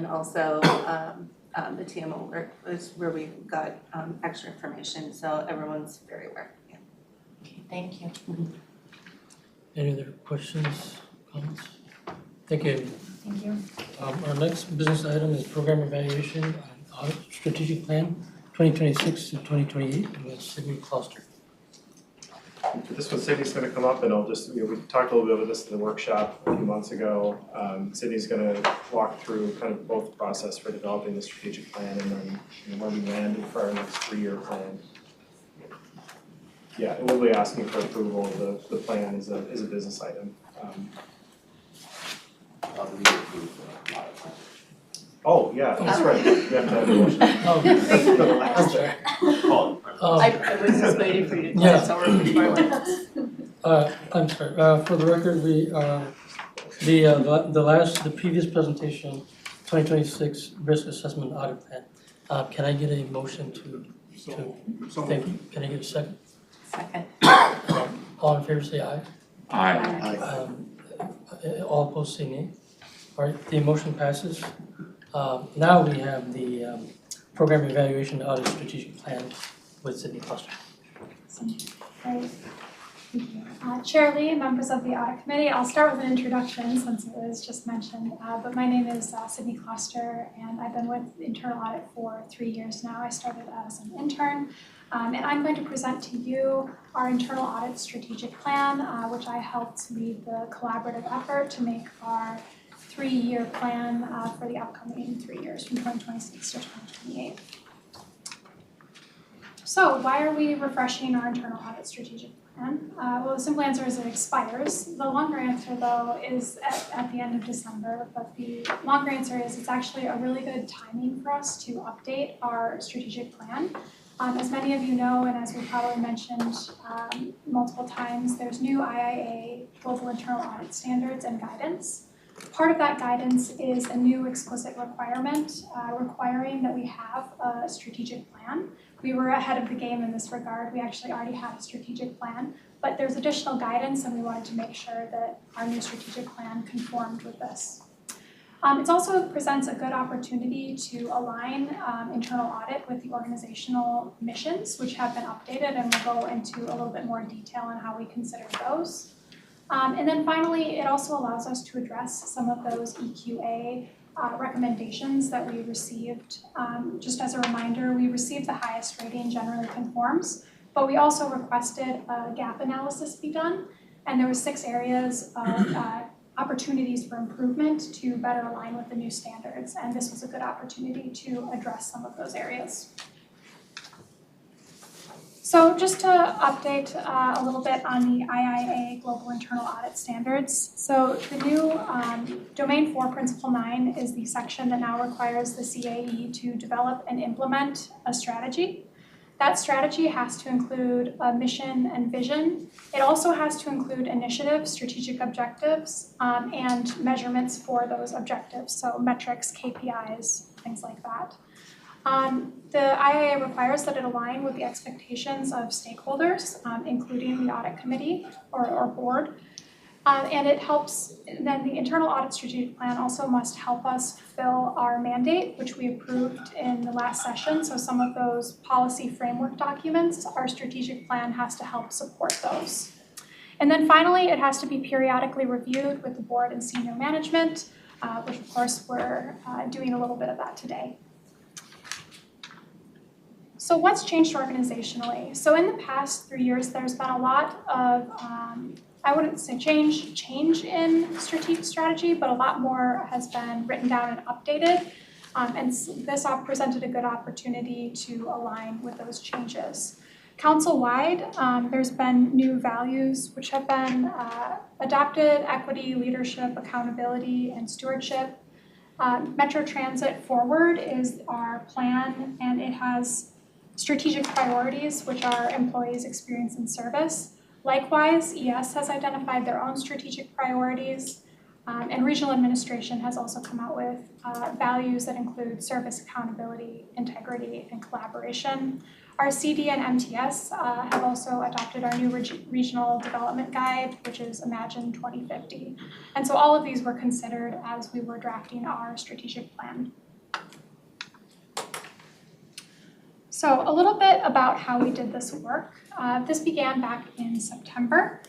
[SPEAKER 2] also the TMO work was where we got extra information, so everyone's very aware. Yeah.
[SPEAKER 8] Okay, thank you.
[SPEAKER 1] Any other questions, comments? Thank you.
[SPEAKER 9] Thank you.
[SPEAKER 1] Our next business item is program evaluation on audit strategic plan 2026 to 2028 with Sydney Cluster.
[SPEAKER 3] For this one, Sydney's gonna come up and I'll just, we talked a little bit about this in the workshop a few months ago. Sydney's gonna walk through kind of both the process for developing the strategic plan and then where we landed for our next 3-year plan. Yeah, and we'll be asking for approval of the plan as a business item. Oh, yeah, that's right, you have to have a motion. That's for the last there.
[SPEAKER 8] I was just waiting for you to
[SPEAKER 1] Yeah.
[SPEAKER 8] pass over before I went.
[SPEAKER 1] I'm sorry, for the record, we, the previous presentation, 2026 risk assessment audit plan. Can I get a motion to,
[SPEAKER 7] So
[SPEAKER 1] thank you, can I get a second?
[SPEAKER 8] Second.
[SPEAKER 1] All in favor say aye.
[SPEAKER 6] Aye.
[SPEAKER 1] All opposed say nay. All right, the motion passes. Now we have the program evaluation audit strategic plan with Sydney Cluster.
[SPEAKER 9] Great. Thank you. Chair Lee, members of the Audit Committee, I'll start with an introduction since it was just mentioned, but my name is Sydney Cluster and I've been with Internal Audit for 3 years now. I started as an intern and I'm going to present to you our Internal Audit Strategic Plan, which I helped lead the collaborative effort to make our 3-year plan for the upcoming 3 years from 2026 to 2028. So why are we refreshing our internal audit strategic plan? Well, the simple answer is it expires. The longer answer though is at the end of December, but the longer answer is it's actually a really good timing for us to update our strategic plan. As many of you know, and as we probably mentioned multiple times, there's new IIA Global Internal Audit Standards and Guidance. Part of that guidance is a new explicit requirement requiring that we have a strategic plan. We were ahead of the game in this regard. We actually already had a strategic plan, but there's additional guidance and we wanted to make sure that our new strategic plan conformed with this. It also presents a good opportunity to align internal audit with the organizational missions, which have been updated, and we'll go into a little bit more detail on how we consider those. And then finally, it also allows us to address some of those EQA recommendations that we received. Just as a reminder, we received the highest rating, generally conforms, but we also requested a gap analysis be done, and there were 6 areas of opportunities for improvement to better align with the new standards, and this was a good opportunity to address some of those areas. So just to update a little bit on the IIA Global Internal Audit Standards. So the new Domain 4 Principle 9 is the section that now requires the CAE to develop and implement a strategy. That strategy has to include a mission and vision. It also has to include initiatives, strategic objectives, and measurements for those objectives, so metrics, KPIs, things like that. The IIA requires that it align with the expectations of stakeholders, including the audit committee or board. And it helps, then the internal audit strategic plan also must help us fulfill our mandate, which we approved in the last session. So some of those policy framework documents, our strategic plan has to help support those. And then finally, it has to be periodically reviewed with the board and senior management, which of course we're doing a little bit of that today. So what's changed organizationally? So in the past 3 years, there's been a lot of, I wouldn't say change in strategic strategy, but a lot more has been written down and updated. And this presented a good opportunity to align with those changes. Council-wide, there's been new values which have been adopted: equity, leadership, accountability, and stewardship. Metro Transit Forward is our plan, and it has strategic priorities, which are employees' experience and service. Likewise, ES has identified their own strategic priorities, and regional administration has also come out with values that include service accountability, integrity, and collaboration. Our CD and MTS have also adopted our new regional development guide, which is Imagine 2050. And so all of these were considered as we were drafting our strategic plan. So a little bit about how we did this work. This began back in September,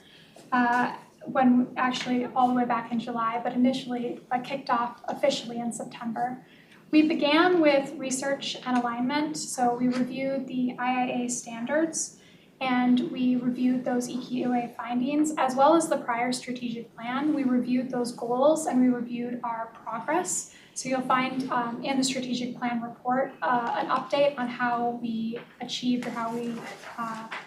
[SPEAKER 9] when actually all the way back in July, but initially kicked off officially in September. We began with research and alignment. So we reviewed the IIA standards, and we reviewed those EQA findings, as well as the prior strategic plan. We reviewed those goals, and we reviewed our progress. So you'll find in the strategic plan report an update on how we achieved or how we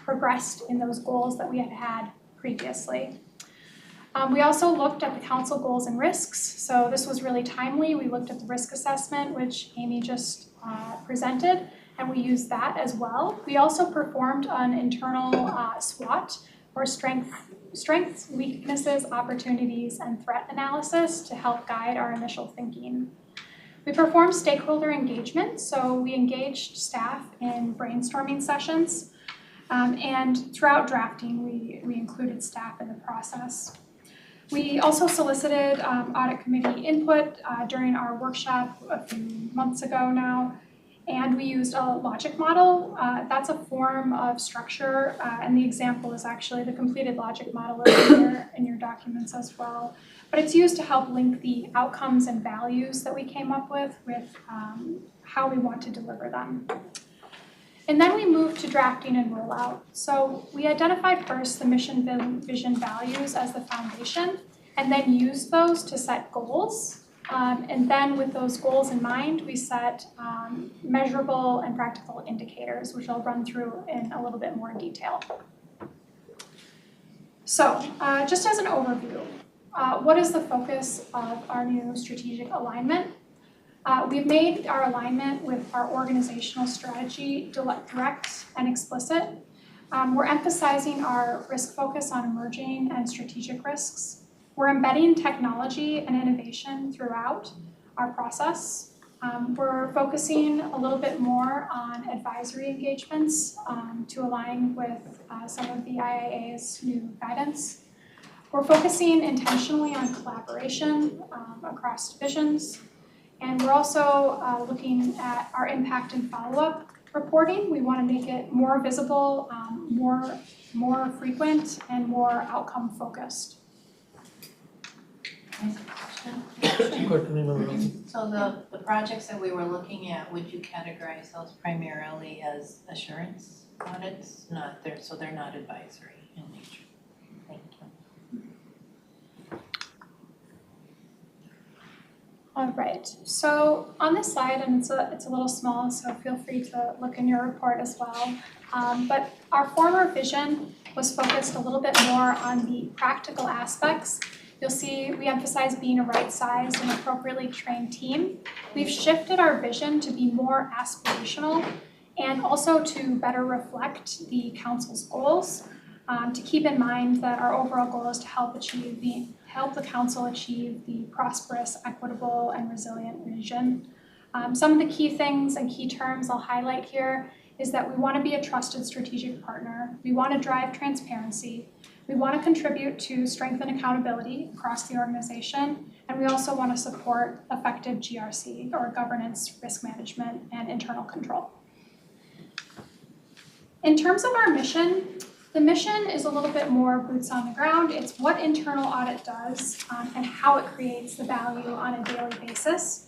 [SPEAKER 9] progressed in those goals that we had had previously. We also looked at the council goals and risks. So this was really timely. We looked at the risk assessment, which Amy just presented, and we used that as well. We also performed an internal SWOT, or strengths, weaknesses, opportunities, and threat analysis, to help guide our initial thinking. We performed stakeholder engagement, so we engaged staff in brainstorming sessions, and throughout drafting, we included staff in the process. We also solicited audit committee input during our workshop a few months ago now, and we used a logic model. That's a form of structure, and the example is actually the completed logic model in your documents as well. But it's used to help link the outcomes and values that we came up with how we want to deliver them. And then we moved to drafting and rollout. So we identified first the mission, vision, values as the foundation, and then used those to set goals. And then with those goals in mind, we set measurable and practical indicators, which I'll run through in a little bit more detail. So just as an overview, what is the focus of our new strategic alignment? We've made our alignment with our organizational strategy direct and explicit. We're emphasizing our risk focus on emerging and strategic risks. We're embedding technology and innovation throughout our process. We're focusing a little bit more on advisory engagements to align with some of the IIA's new guidance. We're focusing intentionally on collaboration across divisions. And we're also looking at our impact and follow-up reporting. We want to make it more visible, more frequent, and more outcome-focused.
[SPEAKER 8] Can I ask a question? So the projects that we were looking at, would you categorize those primarily as assurance audits? So they're not advisory in nature? Thank you.
[SPEAKER 9] All right, so on this slide, and it's a little small, so feel free to look in your report as well. But Our former vision was focused a little bit more on the practical aspects. You'll see we emphasize being a right-sized and appropriately trained team. We've shifted our vision to be more aspirational and also to better reflect the council's goals. To keep in mind that our overall goal is to help the council achieve the prosperous, equitable, and resilient vision. Some of the key things and key terms I'll highlight here is that we want to be a trusted strategic partner. We want to drive transparency. We want to contribute to strengthen accountability across the organization. And we also want to support effective GRC, or governance, risk management, and internal control. In terms of our mission, the mission is a little bit more boots on the ground. It's what internal audit does and how it creates the value on a daily basis.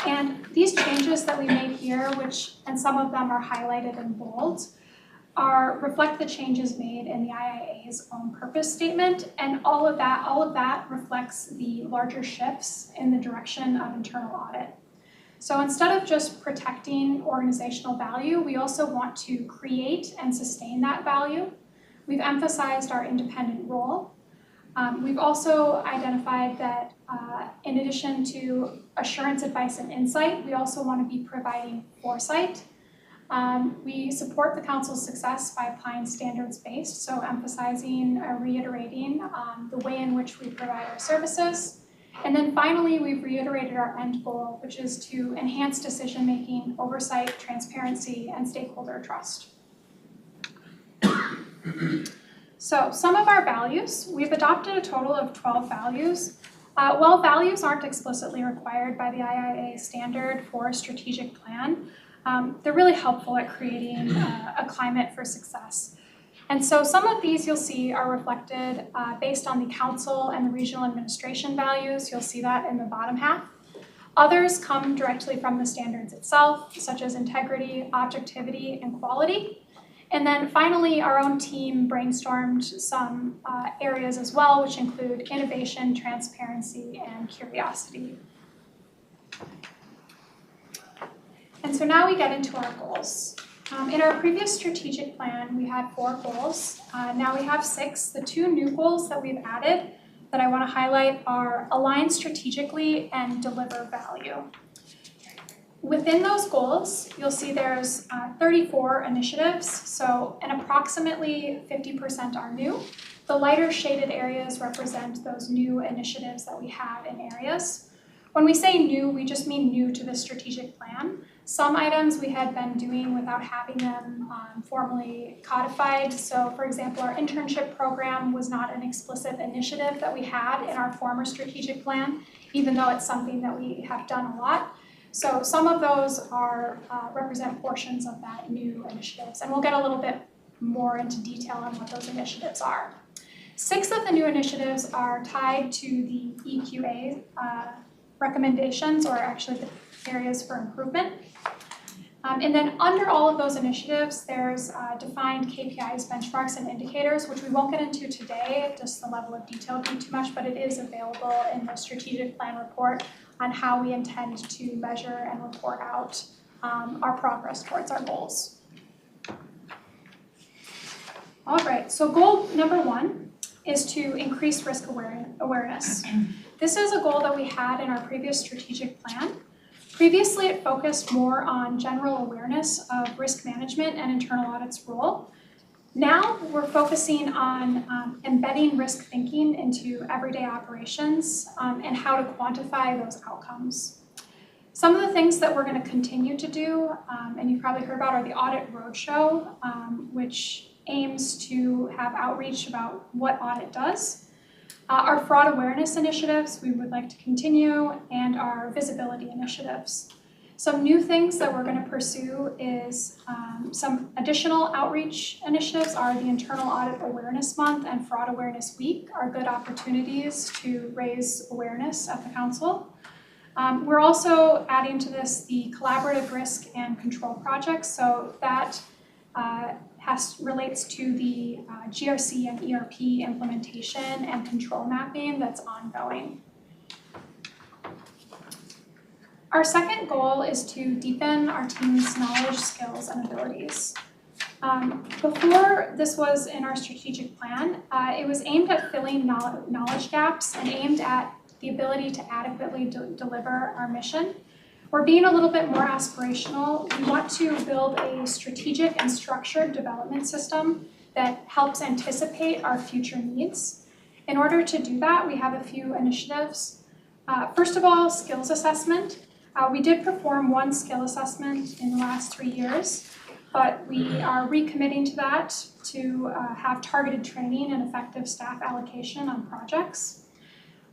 [SPEAKER 9] And these changes that we made here, and some of them are highlighted in bold, reflect the changes made in the IIA's own purpose statement, and all of that reflects the larger shifts in the direction of internal audit. So instead of just protecting organizational value, we also want to create and sustain that value. We've emphasized our independent role. We've also identified that in addition to assurance, advice, and insight, we also want to be providing foresight. We support the council's success by applying standards-based, so emphasizing or reiterating the way in which we provide our services. And then finally, we've reiterated our end goal, which is to enhance decision-making, oversight, transparency, and stakeholder trust. So some of our values, we've adopted a total of 12 values. While values aren't explicitly required by the IIA standard for a strategic plan, they're really helpful at creating a climate for success. And so some of these you'll see are reflected based on the council and the regional administration values. You'll see that in the bottom half. Others come directly from the standards itself, such as integrity, objectivity, and quality. And then finally, our own team brainstormed some areas as well, which include innovation, transparency, and curiosity. And so now we get into our goals. In our previous strategic plan, we had 4 goals. Now we have 6. The 2 new goals that we've added that I want to highlight are align strategically and deliver value. Within those goals, you'll see there's 34 initiatives, and approximately 50% are new. The lighter shaded areas represent those new initiatives that we have in areas. When we say new, we just mean new to the strategic plan. Some items we had been doing without having them formally codified. So for example, our internship program was not an explicit initiative that we had in our former strategic plan, even though it's something that we have done a lot. So some of those represent portions of that new initiatives, and we'll get a little bit more into detail on what those initiatives are. 6 of the new initiatives are tied to the EQA recommendations, or actually the areas for improvement. And then under all of those initiatives, there's defined KPIs, benchmarks, and indicators, which we won't get into today, just the level of detail would be too much, but it is available in the strategic plan report on how we intend to measure and report out our progress towards our goals. All right, so goal number 1 is to increase risk awareness. This is a goal that we had in our previous strategic plan. Previously, it focused more on general awareness of risk management and internal audit's role. Now, we're focusing on embedding risk thinking into everyday operations and how to quantify those outcomes. Some of the things that we're going to continue to do, and you've probably heard about, are the Audit Roadshow, which aims to have outreach about what audit does. Our fraud awareness initiatives we would like to continue, and our visibility initiatives. Some new things that we're going to pursue is some additional outreach initiatives are the Internal Audit Awareness Month and Fraud Awareness Week are good opportunities to raise awareness at the council. We're also adding to this the collaborative risk and control projects, so that relates to the GRC and ERP implementation and control mapping that's ongoing. Our second goal is to deepen our team's knowledge, skills, and abilities. Before this was in our strategic plan, it was aimed at filling knowledge gaps and aimed at the ability to adequately deliver our mission. We're being a little bit more aspirational. We want to build a strategic and structured development system that helps anticipate our future needs. In order to do that, we have a few initiatives. First of all, skills assessment. We did perform one skill assessment in the last 3 years, but we are recommitting to that to have targeted training and effective staff allocation on projects.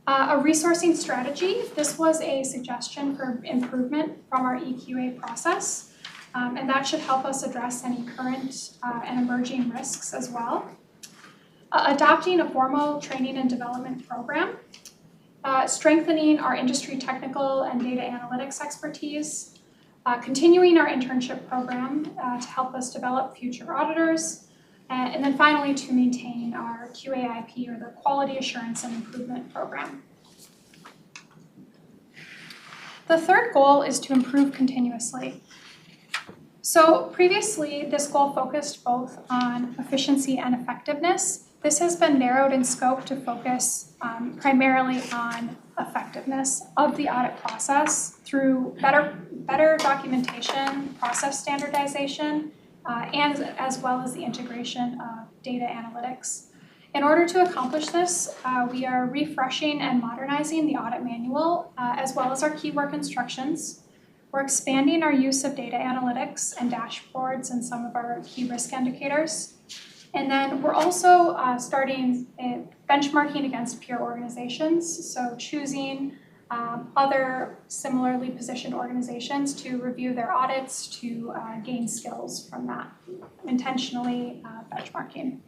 [SPEAKER 9] A resourcing strategy. This was a suggestion for improvement from our EQA process, and that should help us address any current and emerging risks as well. Adopting a formal training and development program. Strengthening our industry technical and data analytics expertise. Continuing our internship program to help us develop future auditors. And then finally, to maintain our QAIP, or the Quality Assurance and Improvement Program. The third goal is to improve continuously. So previously, this goal focused both on efficiency and effectiveness. This has been narrowed in scope to focus primarily on effectiveness of the audit process through better documentation, process standardization, and as well as the integration of data analytics. In order to accomplish this, we are refreshing and modernizing the audit manual, as well as our key work instructions. We're expanding our use of data analytics and dashboards and some of our key risk indicators. And then we're also starting benchmarking against peer organizations, so choosing other similarly positioned organizations to review their audits to gain skills from that, intentionally benchmarking.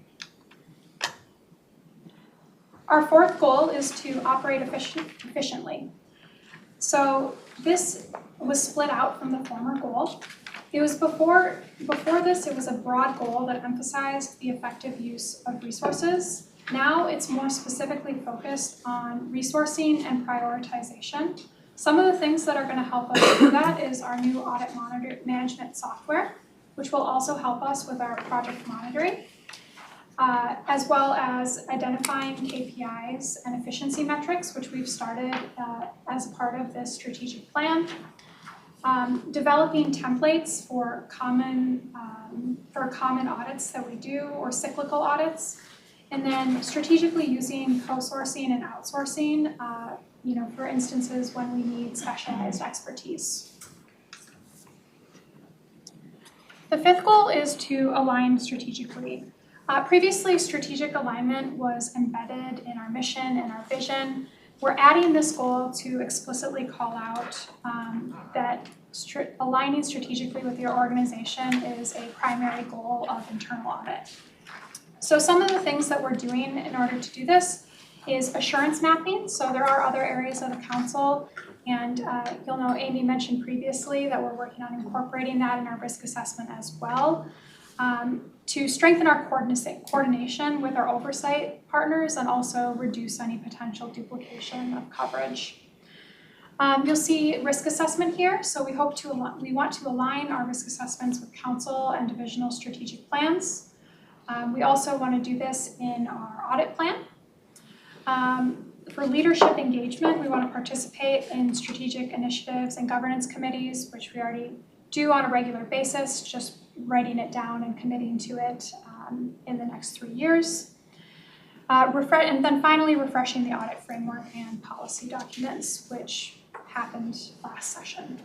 [SPEAKER 9] Our fourth goal is to operate efficiently. So this was split out from the former goal. It was before this, it was a broad goal that emphasized the effective use of resources. Now it's more specifically focused on resourcing and prioritization. Some of the things that are going to help us do that is our new audit management software, which will also help us with our project monitoring, as well as identifying KPIs and efficiency metrics, which we've started as a part of this strategic plan. Developing templates for common audits that we do, or cyclical audits, and then strategically using co-sourcing and outsourcing, for instances when we need specialized expertise. The fifth goal is to align strategically. Previously, strategic alignment was embedded in our mission and our vision. We're adding this goal to explicitly call out that aligning strategically with your organization is a primary goal of internal audit. So some of the things that we're doing in order to do this is assurance mapping. So there are other areas of the council, and you'll know Amy mentioned previously that we're working on incorporating that in our risk assessment as well. To strengthen our coordination with our oversight partners and also reduce any potential duplication of coverage. You'll see risk assessment here. So we want to align our risk assessments with council and divisional strategic plans. We also want to do this in our audit plan. For leadership engagement, we want to participate in strategic initiatives and governance committees, which we already do on a regular basis, just writing it down and committing to it in the next 3 years. And then finally, refreshing the audit framework and policy documents, which happened last session.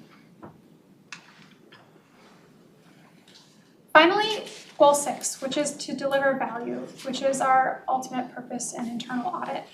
[SPEAKER 9] Finally, goal 6, which is to deliver value, which is our ultimate purpose in internal audit.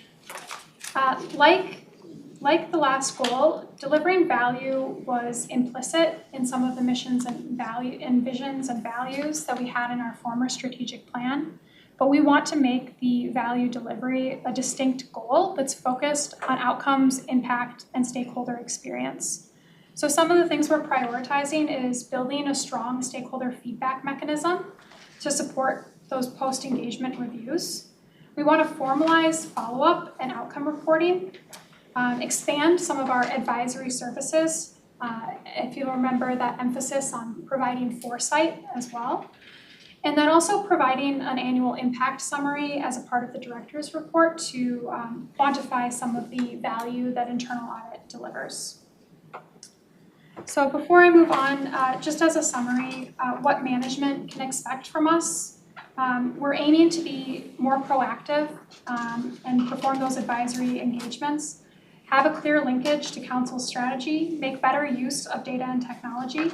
[SPEAKER 9] Like the last goal, delivering value was implicit in some of the missions and visions and values that we had in our former strategic plan, but we want to make the value delivery a distinct goal that's focused on outcomes, impact, and stakeholder experience. So some of the things we're prioritizing is building a strong stakeholder feedback mechanism to support those post-engagement reviews. We want to formalize follow-up and outcome reporting, expand some of our advisory services, if you remember that emphasis on providing foresight as well, And then also providing an annual impact summary as a part of the director's report to quantify some of the value that internal audit delivers. So before I move on, just as a summary, what management can expect from us. We're aiming to be more proactive and perform those advisory engagements, have a clear linkage to council's strategy, make better use of data and technology,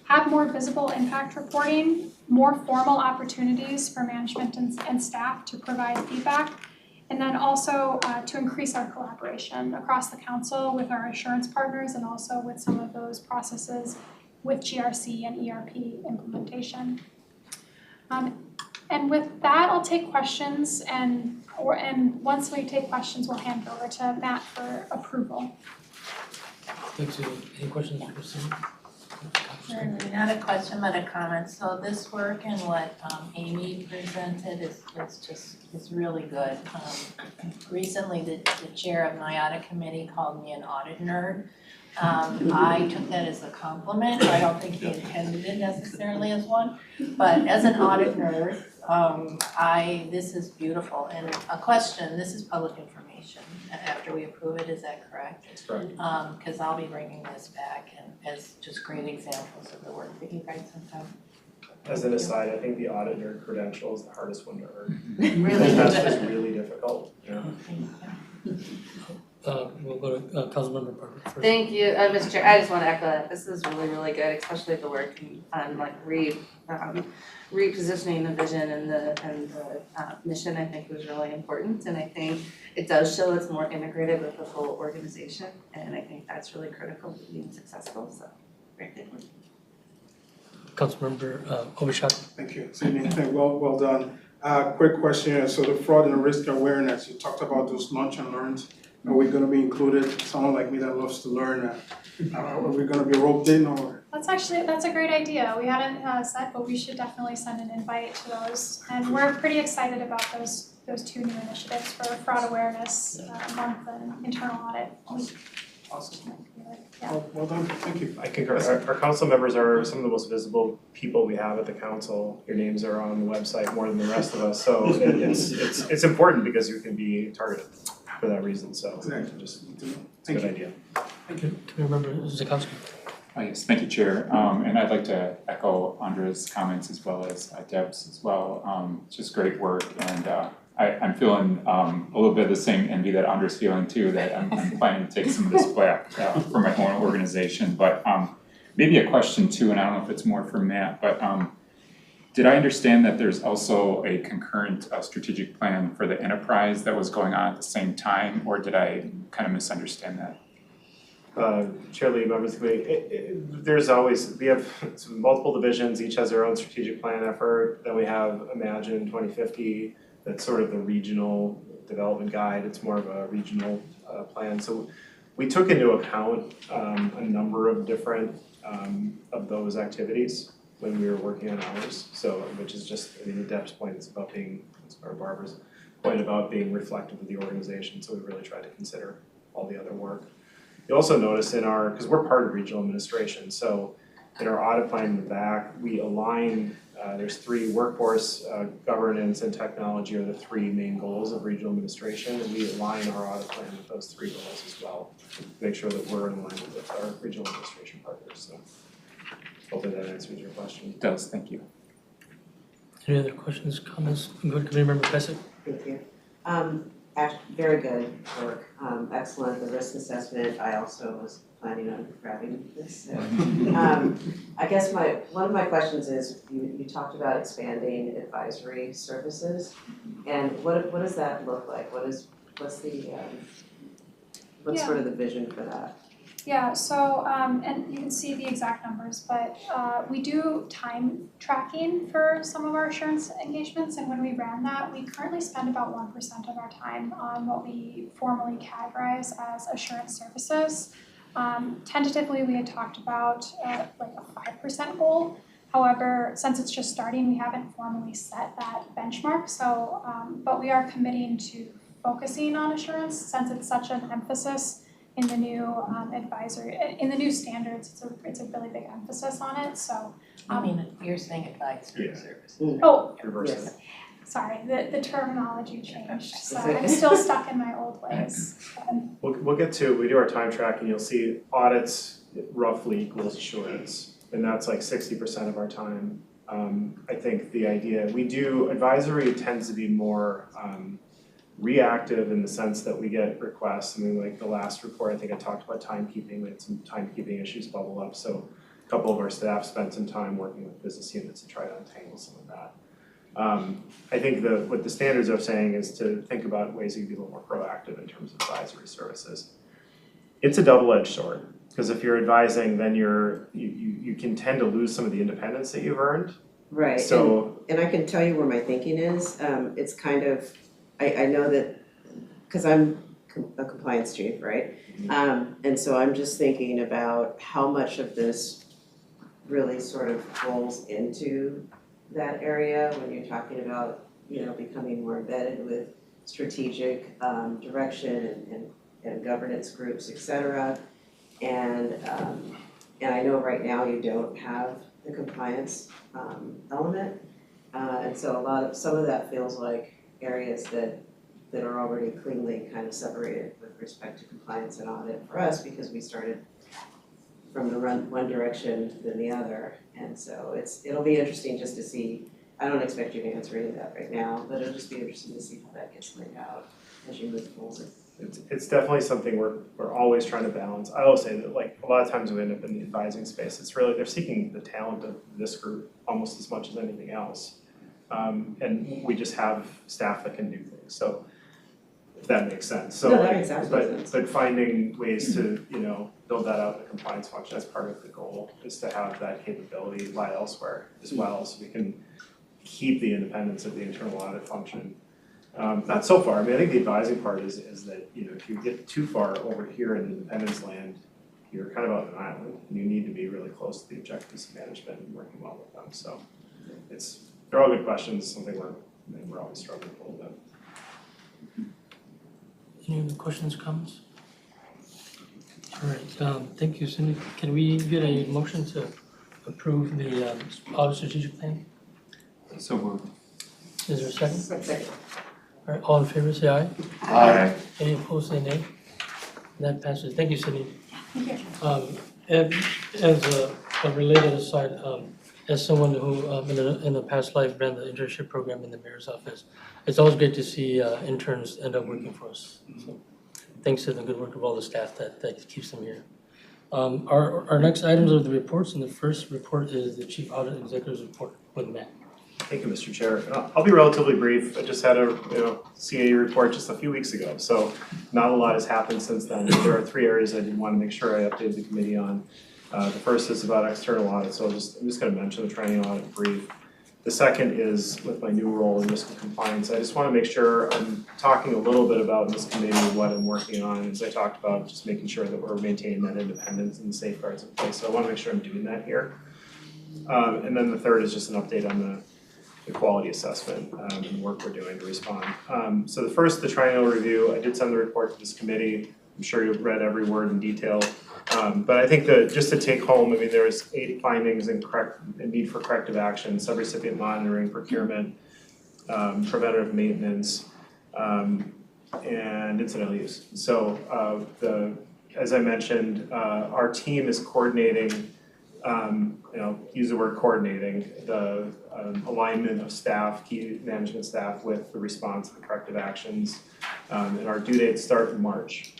[SPEAKER 9] have more visible impact reporting, more formal opportunities for management and staff to provide feedback, and then also to increase our collaboration across the council with our assurance partners and also with some of those processes with GRC and ERP implementation. And with that, I'll take questions and once we take questions, we'll hand it over to Matt for approval.
[SPEAKER 1] Thanks, Amy. Any questions for Cindy?
[SPEAKER 8] Certainly, not a question, but a comment. So this work and what Amy presented is really good. Recently, the chair of my audit committee called me an audit nerd. I took that as a compliment. I don't think he intended it necessarily as one, but as an audit nerd, this is beautiful. And a question, this is public information after we approve it, is that correct?
[SPEAKER 3] That's correct.
[SPEAKER 8] Because I'll be bringing this back and as just great examples of the work that you guys have done.
[SPEAKER 3] As an aside, I think the auditor credential is the hardest one to earn.
[SPEAKER 8] Really?
[SPEAKER 3] That's just really difficult, yeah.
[SPEAKER 1] We'll go to Councilmember Parker first.
[SPEAKER 2] Thank you, Mr. Chair. I just want to echo that. This is really, really good, especially the work on like repositioning the vision and the mission. I think was really important, and I think it does show it's more integrated with the full organization, and I think that's really critical to being successful. So, great thing.
[SPEAKER 1] Councilmember Obishak.
[SPEAKER 7] Thank you, Cindy. Well done. Quick question. So the fraud and risk awareness, you talked about those lunch and learns. Are we going to be included? Someone like me that loves to learn, are we going to be roped in or?
[SPEAKER 9] That's a great idea. We hadn't said, but we should definitely send an invite to those. And we're pretty excited about those two new initiatives for fraud awareness month and internal audit week.
[SPEAKER 7] Awesome.
[SPEAKER 9] Yeah.
[SPEAKER 7] Well done. Thank you.
[SPEAKER 3] I concur. Our council members are some of the most visible people we have at the council. Your names are on the website more than the rest of us, so it's important because you can be targeted for that reason, so
[SPEAKER 7] Exactly.
[SPEAKER 3] just, it's a
[SPEAKER 7] Thank
[SPEAKER 3] good
[SPEAKER 7] you.
[SPEAKER 3] idea.
[SPEAKER 1] Councilmember Zakowski.
[SPEAKER 6] Yes, thank you, Chair. And I'd like to echo Andra's comments as well as Deb's as well. Just great work, and I'm feeling a little bit of the same envy that Andra's feeling too, that I'm planning to take some of this back for my own organization. But maybe a question too, and I don't know if it's more for Matt, but did I understand that there's also a concurrent strategic plan for the enterprise that was going on at the same time, or did I kind of misunderstand that?
[SPEAKER 3] Chair Lee, members of the committee, we have multiple divisions, each has their own strategic plan effort. Then we have Imagine 2050, that's sort of the regional development guide, it's more of a regional plan. So we took into account a number of different of those activities when we were working on ours. So, which is just, I mean, Deb's point is about being, or Barbara's point about being reflective of the organization. So we really tried to consider all the other work. You also notice in our, because we're part of regional administration, so in our audit plan in the back, we align, there's three: workforce, governance, and technology are the three main goals of regional administration, and we align our audit plan with those three goals as well, to make sure that we're in line with our regional administration partners. So hopefully that answers your question.
[SPEAKER 6] It does, thank you.
[SPEAKER 1] Any other questions, comments? Go to Committeemember Pesek.
[SPEAKER 10] Thank you. Very good work, excellent, the risk assessment, I also was planning on grabbing this. So. I guess one of my questions is, you talked about expanding advisory services, and what does that look like? What's sort of the vision for that?
[SPEAKER 9] Yeah, so, and you can see the exact numbers, but we do time tracking for some of our assurance engagements, and when we ran that, we currently spend about 1% of our time on what we formally categorize as assurance services. Tentatively, we had talked about like a 5% goal. However, since it's just starting, we haven't formally set that benchmark, so, but we are committing to focusing on assurance since it's such an emphasis in the new advisory, in the new standards, it's a really big emphasis on it, so.
[SPEAKER 8] I mean, you're saying advisory
[SPEAKER 3] Yeah.
[SPEAKER 8] services.
[SPEAKER 9] Oh,
[SPEAKER 3] Reverse
[SPEAKER 10] Yes.
[SPEAKER 3] it.
[SPEAKER 9] sorry, the terminology changed, so I'm still stuck in my old ways.
[SPEAKER 3] We'll get to, we do our time tracking, you'll see audits roughly equals assurance, and that's like 60% of our time. I think the idea, we do, advisory tends to be more reactive in the sense that we get requests. I mean, like the last report, I think I talked about timekeeping, we had some timekeeping issues bubble up, so a couple of our staff spent some time working with business units to try to untangle some of that. I think what the standards are saying is to think about ways you can be a little more proactive in terms of advisory services. It's a double-edged sword, because if you're advising, then you can tend to lose some of the independence that you've earned.
[SPEAKER 10] Right,
[SPEAKER 3] So,
[SPEAKER 10] and I can tell you where my thinking is, it's kind of, I know that, cause I'm a compliance chief, right? And so I'm just thinking about how much of this really sort of rolls into that area when you're talking about, becoming more embedded with strategic direction and governance groups, et cetera. And I know right now you don't have the compliance element. And so some of that feels like areas that are already cleanly kind of separated with respect to compliance and audit for us, because we started from the one direction than the other. And so it'll be interesting just to see, I don't expect you to answer any of that right now, but it'll just be interesting to see how that gets laid out as you move forward.
[SPEAKER 3] it's definitely something we're always trying to balance. I will say that like a lot of times we end up in the advising space, it's really, they're seeking the talent of this group almost as much as anything else. And we just have staff that can do things, so if that makes sense. So
[SPEAKER 10] No, that makes absolute sense.
[SPEAKER 3] but finding ways to, build that out in the compliance function as part of the goal is to have that capability lie elsewhere as well, so we can keep the independence of the internal audit function. Not so far, I mean, I think the advising part is that, if you get too far over here in independence land, you're kind of on an island, and you need to be really close to the objectives of management and working well with them, so they're all good questions, something we're always struggling with a little bit.
[SPEAKER 1] Any other questions, comments? All right, thank you, Cindy. Can we get a motion to approve the audit strategic plan?
[SPEAKER 6] So moved.
[SPEAKER 1] Is there a second?
[SPEAKER 10] Second.
[SPEAKER 1] All right, all in favor, say aye.
[SPEAKER 6] Aye.
[SPEAKER 1] Any opposed, say nay. That passes. Thank you, Cindy.
[SPEAKER 9] Thank you.
[SPEAKER 1] As a related aside, as someone who in the past life ran the internship program in the mayor's office, it's always great to see interns end up working for us. So, thanks to the good work of all the staff that keeps them here. Our next items are the reports, and the first report is the Chief Audit Executive's report with Matt.
[SPEAKER 3] Thank you, Mr. Chair. I'll be relatively brief. I just had a CAE report just a few weeks ago, so not a lot has happened since then. There are 3 areas I did want to make sure I updated the committee on. The first is about external audit, so I'm just going to mention the triennial audit brief. The second is with my new role in risk and compliance. I just want to make sure I'm talking a little bit about in this committee what I'm working on, as I talked about, just making sure that we're maintaining that independence and the safeguards in place. So I want to make sure I'm doing that here. And then the third is just an update on the quality assessment and work we're doing to respond. So the first, the triennial review, I did send the report to this committee. I'm sure you've read every word in detail. But I think that just to take home, I mean, there's 8 findings and need for corrective action, subrecipient monitoring, procurement, preventative maintenance, and incidental use. So as I mentioned, our team is coordinating, use the word coordinating, the alignment of staff, key management staff with the response to the corrective actions. And our due dates start in March.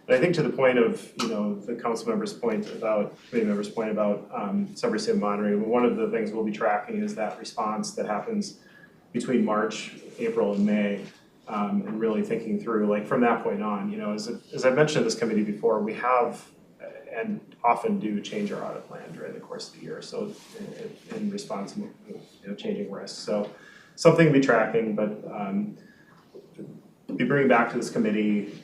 [SPEAKER 3] And I think to the point of, the council member's point about, committee member's point about subrecipient monitoring, one of the things we'll be tracking is that response that happens between March, April, and May, and really thinking through, like from that point on, as I've mentioned in this committee before, we have and often do change our audit plan during the course of the year, so in response to changing risks. So something to be tracking, but be bringing back to this committee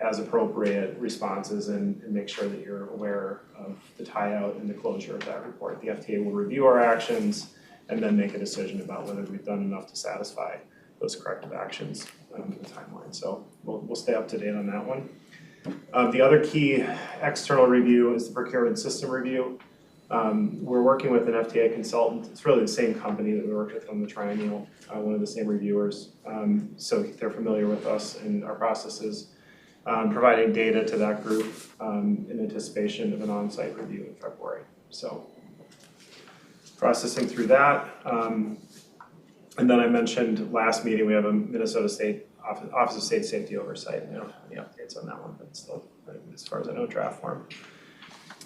[SPEAKER 3] as appropriate responses and make sure that you're aware of the tie out and the closure of that report. The FTA will review our actions and then make a decision about whether we've done enough to satisfy those corrective actions in the timeline. So we'll stay up to date on that one. The other key external review is the procurement system review. We're working with an FTA consultant. It's really the same company that we worked with on the triennial, one of the same reviewers. So they're familiar with us and our processes, providing data to that group in anticipation of an on-site review in February. So processing through that. And then I mentioned last meeting, we have a Minnesota State Office of State Safety Oversight. I don't have any updates on that one, but it's still, as far as I know, draft form.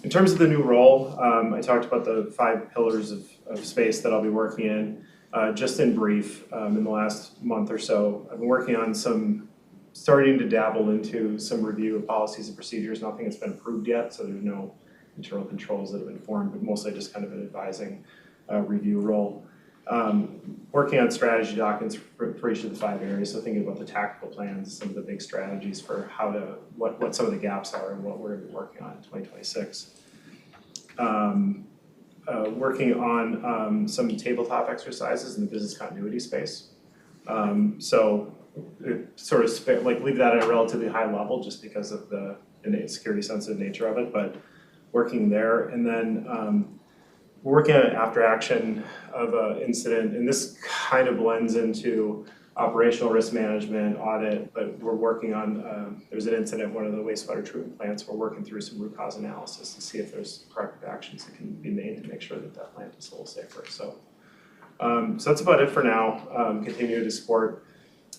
[SPEAKER 3] In terms of the new role, I talked about the 5 pillars of space that I'll be working in. Just in brief, in the last month or so, I've been working on starting to dabble into some review of policies and procedures. Nothing has been approved yet, so there's no internal controls that have been formed, but mostly just kind of an advising review role. Working on strategy documents for each of the 5 areas, so thinking about the tactical plans, some of the big strategies for what some of the gaps are and what we're gonna be working on in 2026. Working on some tabletop exercises in the business continuity space. So it sort of leave that at a relatively high level just because of the innate security sensitive nature of it, but working there. And then we're working on an after action of an incident, and this kind of blends into operational risk management, audit, but we're working on, there's an incident at one of the wastewater treatment plants. We're working through some root cause analysis to see if there's corrective actions that can be made to make sure that that plant is a little safer. So that's about it for now. Continue to support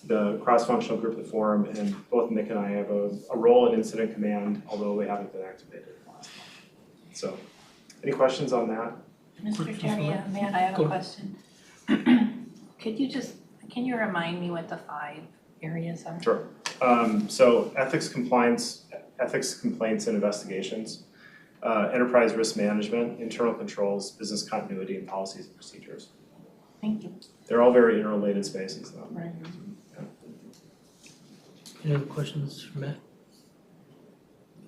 [SPEAKER 3] the cross-functional group that form, and both Nick and I have a role in incident command, although we haven't been activated in the last month. So, any questions on that?
[SPEAKER 8] Mr. Chair, yeah, Matt, I have a question. Can you remind me what the 5 areas are?
[SPEAKER 3] Sure. So ethics, complaints and investigations, enterprise risk management, internal controls, business continuity, and policies and procedures.
[SPEAKER 8] Thank you.
[SPEAKER 3] They're all very interrelated spaces though.
[SPEAKER 8] Right.
[SPEAKER 1] Any other questions for Matt?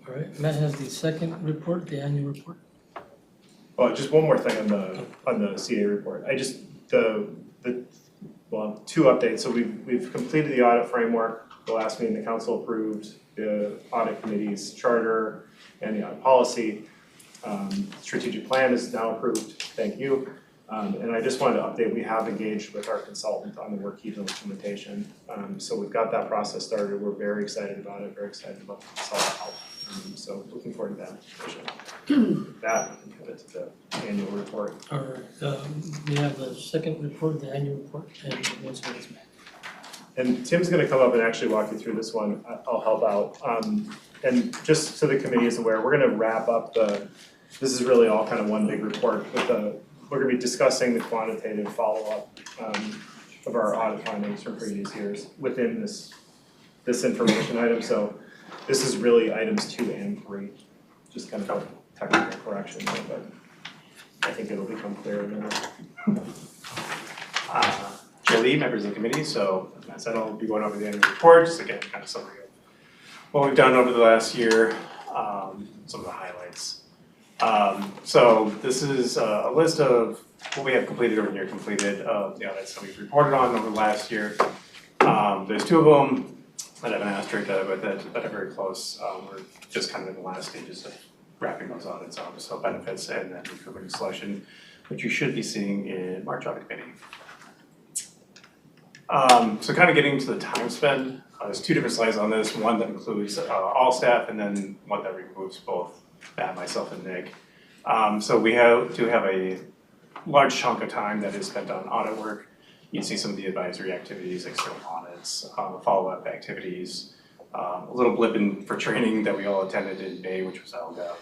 [SPEAKER 1] All right, Matt has the second report, the annual report.
[SPEAKER 3] Oh, just one more thing on the CA report. Well, 2 updates. So we've completed the audit framework. The last meeting, the council approved the audit committee's charter and the audit policy. Strategic plan is now approved. Thank you. And I just wanted to update, we have engaged with our consultant on the work-keeping implementation. So we've got that process started. We're very excited about it, very excited about the consultant help. So looking forward to that implementation. That, and pivot to the annual report.
[SPEAKER 1] All right, we have the second report, the annual report, and once again, it's Matt.
[SPEAKER 3] And Tim's gonna come up and actually walk you through this one. I'll help out. And just so the committee is aware, we're gonna wrap up this is really all kind of one big report with we're gonna be discussing the quantitative follow-up of our audit findings from previous years within this information item. So this is really items 2 and 3, just kind of a technical correction there, but I think it'll become clear in a minute.
[SPEAKER 11] Chair Lee, members of the committee, so as I said, I'll be going over the annual report, just again, kind of summary of what we've done over the last year, some of the highlights. So this is a list of what we have completed or near completed of the audits that we've reported on over the last year. There's 2 of them that have an asterisk that are very close. We're just kind of in the last stages of wrapping those audits up, so benefits and then recovery selection, which you should be seeing in March audit committee. So kind of getting to the time spend, there's 2 different slides on this, one that includes all staff and then one that removes both Matt, myself, and Nick. So we do have a large chunk of time that is spent on audit work. You can see some of the advisory activities, external audits, follow-up activities, a little blip for training that we all attended in May, which was Elga.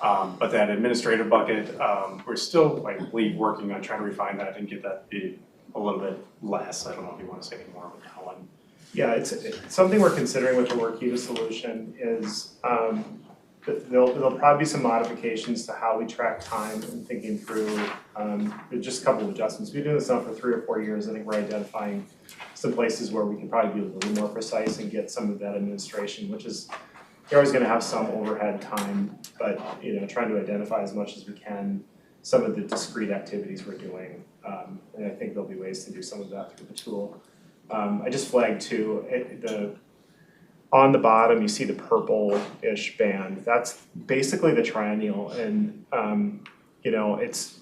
[SPEAKER 11] But that administrative bucket, we're still, I believe, working on trying to refine that and get that be a little bit less. I don't know if you want to say any more about that one.
[SPEAKER 3] Yeah, it's something we're considering with the Workiva solution is there'll probably be some modifications to how we track time and thinking through just a couple of adjustments. We've been doing this now for 3 or 4 years. I think we're identifying some places where we can probably be a little more precise and get some of that administration, which is you're always going to have some overhead time, but trying to identify as much as we can some of the discrete activities we're doing, and I think there'll be ways to do some of that through the tool. I just flagged too On the bottom, you see the purple-ish band, that's basically the triennial, and you know, it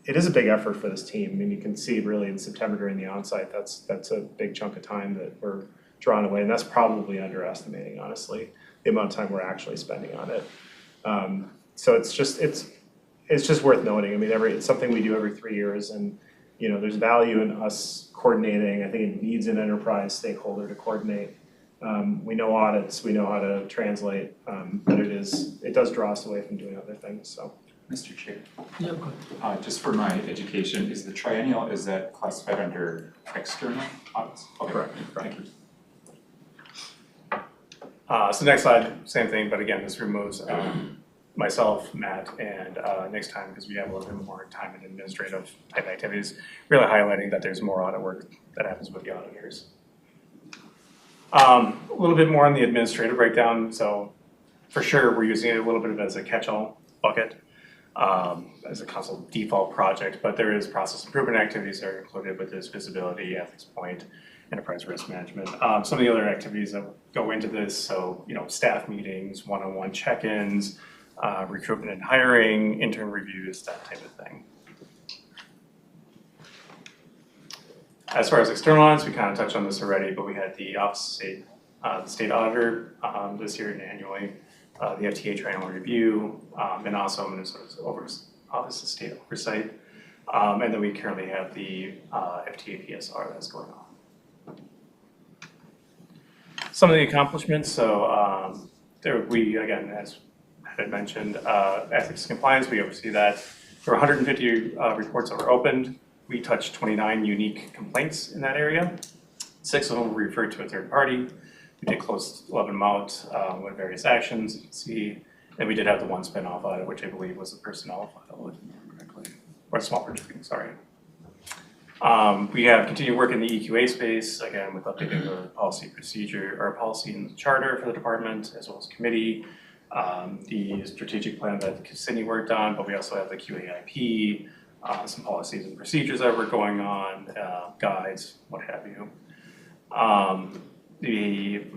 [SPEAKER 3] is a big effort for this team. I mean, you can see really in September during the onsite, that's a big chunk of time that we're drawing away, and that's probably underestimating, honestly, the amount of time we're actually spending on it. So it's just worth noting. I mean, it's something we do every 3 years, and you know, there's value in us coordinating. I think it needs an enterprise stakeholder to coordinate. We know audits, we know how to translate, but it does draw us away from doing other things, so.
[SPEAKER 6] Mr. Chair,
[SPEAKER 1] Yeah, go ahead.
[SPEAKER 6] just for my education, is the triennial, is that classified under external audits? Okay,
[SPEAKER 3] Correct.
[SPEAKER 6] thank you.
[SPEAKER 11] So next slide, same thing, but again, this removes myself, Matt, and next time, because we have a little bit more time in administrative type activities, really highlighting that there's more audit work that happens with the auditors. A little bit more on the administrative breakdown, so for sure, we're using it a little bit as a catch-all bucket, as a constant default project, but there is process improvement activities that are included with this: visibility, ethics point, enterprise risk management. Some of the other activities that go into this, so you know, staff meetings, one-on-one check-ins, recruitment and hiring, intern reviews, that type of thing. As far as external audits, we kind of touched on this already, but we had the Office of State Auditor this year and annually, the FTA triennial review, and also Minnesota's Office of State Oversight. And then we currently have the FTA PSR that's going on. Some of the accomplishments, so we, again, as I had mentioned, ethics compliance, we oversee that. There were 150 reports that were opened. We touched 29 unique complaints in that area. 6 of them were referred to a third party. We did close 11 them out with various actions, you can see. And we did have the one spin-off audit, which I believe was a personnel file, if I remember correctly, or a small project, sorry. We have continued work in the EQA space, again, with updating the policy procedure, or policy and the charter for the department, as well as committee. The strategic plan that Cindy worked on, but we also have the QAIP, some policies and procedures that were going on, guides, what have you.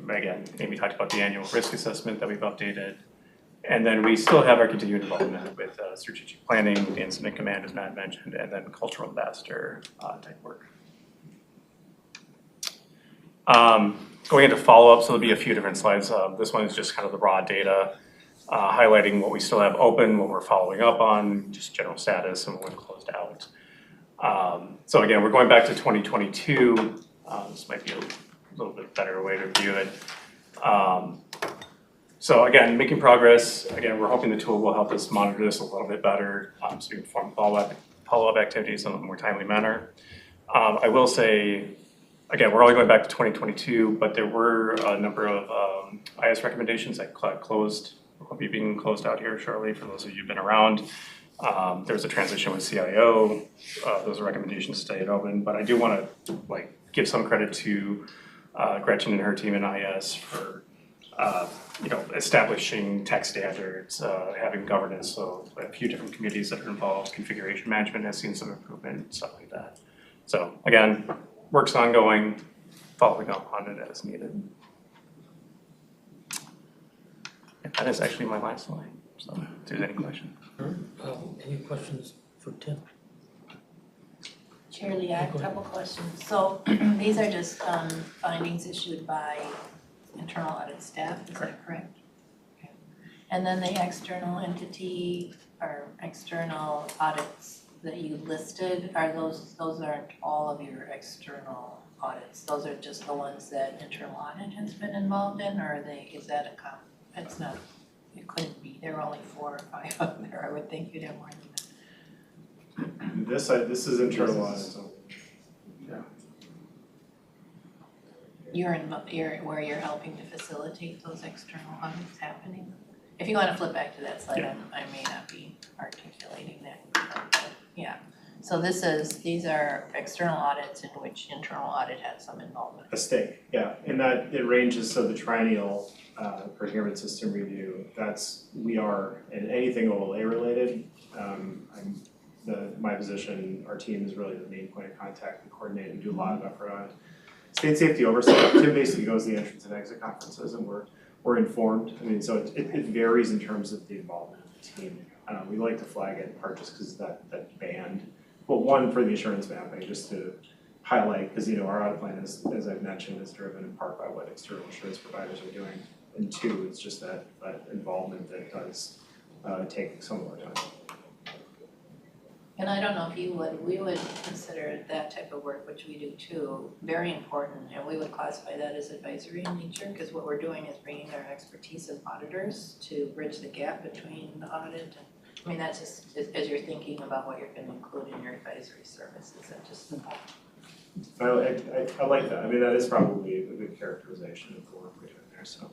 [SPEAKER 11] Again, Amy talked about the annual risk assessment that we've updated. And then we still have our continued involvement with strategic planning, the incident command, as Matt mentioned, and then cultural ambassador type work. Going into follow-up, so there'll be a few different slides. This one is just kind of the raw data, highlighting what we still have open, what we're following up on, just general status, and what we've closed out. So again, we're going back to 2022. This might be a little bit better way to view it. So again, making progress. Again, we're hoping the tool will help us monitor this a little bit better, so we can perform follow-up activities in a more timely manner. I will say, again, we're only going back to 2022, but there were a number of IS recommendations that closed, will be being closed out here shortly for those of you who've been around. There was a transition with CIO, those recommendations stayed open, but I do want to give some credit to Gretchen and her team in IS for establishing tech standards, having governance, so a few different committees that are involved, configuration management has seen some improvement, stuff like that. So again, work's ongoing, following up on it as needed. And that is actually my last slide, so if there's any questions.
[SPEAKER 1] Any questions for Tim?
[SPEAKER 8] Chair Lee, I have a couple questions. So these are just findings issued by internal audit staff, is that correct? Okay. And then the external entity or external audits that you listed, are those aren't all of your external audits? Those are just the ones that internal audit has been involved in, or is that it's not, it couldn't be, there are only 4 or 5 of them there, I would think you'd have more than that.
[SPEAKER 3] This is internal audit, so, yeah.
[SPEAKER 8] You're where you're helping to facilitate those external audits happening. If you want to flip back to that slide,
[SPEAKER 3] Yeah.
[SPEAKER 8] I may not be articulating that. Yeah, so these are external audits in which internal audit has some involvement.
[SPEAKER 3] A stake, yeah, and that it ranges, so the triennial procurement system review, we are in anything OLA related. My position, our team is really the main point of contact and coordinate and do a lot of effort on it. state safety oversight, Tim basically goes to the entrance and exit conferences and we're informed. I mean, so it varies in terms of the involvement of the team. We like to flag it in part just because that band, well, one for the assurance mapping, just to highlight, because our audit plan is, as I've mentioned, is driven in part by what external assurance providers are doing. And two, it's just that involvement that does take some of our time.
[SPEAKER 8] And I don't know if you would, we would consider that type of work, which we do too, very important, and we would classify that as advisory in nature, because what we're doing is bringing our expertise as auditors to bridge the gap between the audit and, I mean, that's just, as you're thinking about what you're gonna include in your advisory services, that just,
[SPEAKER 3] I like that. I mean, that is probably a good characterization of the work we're doing there, so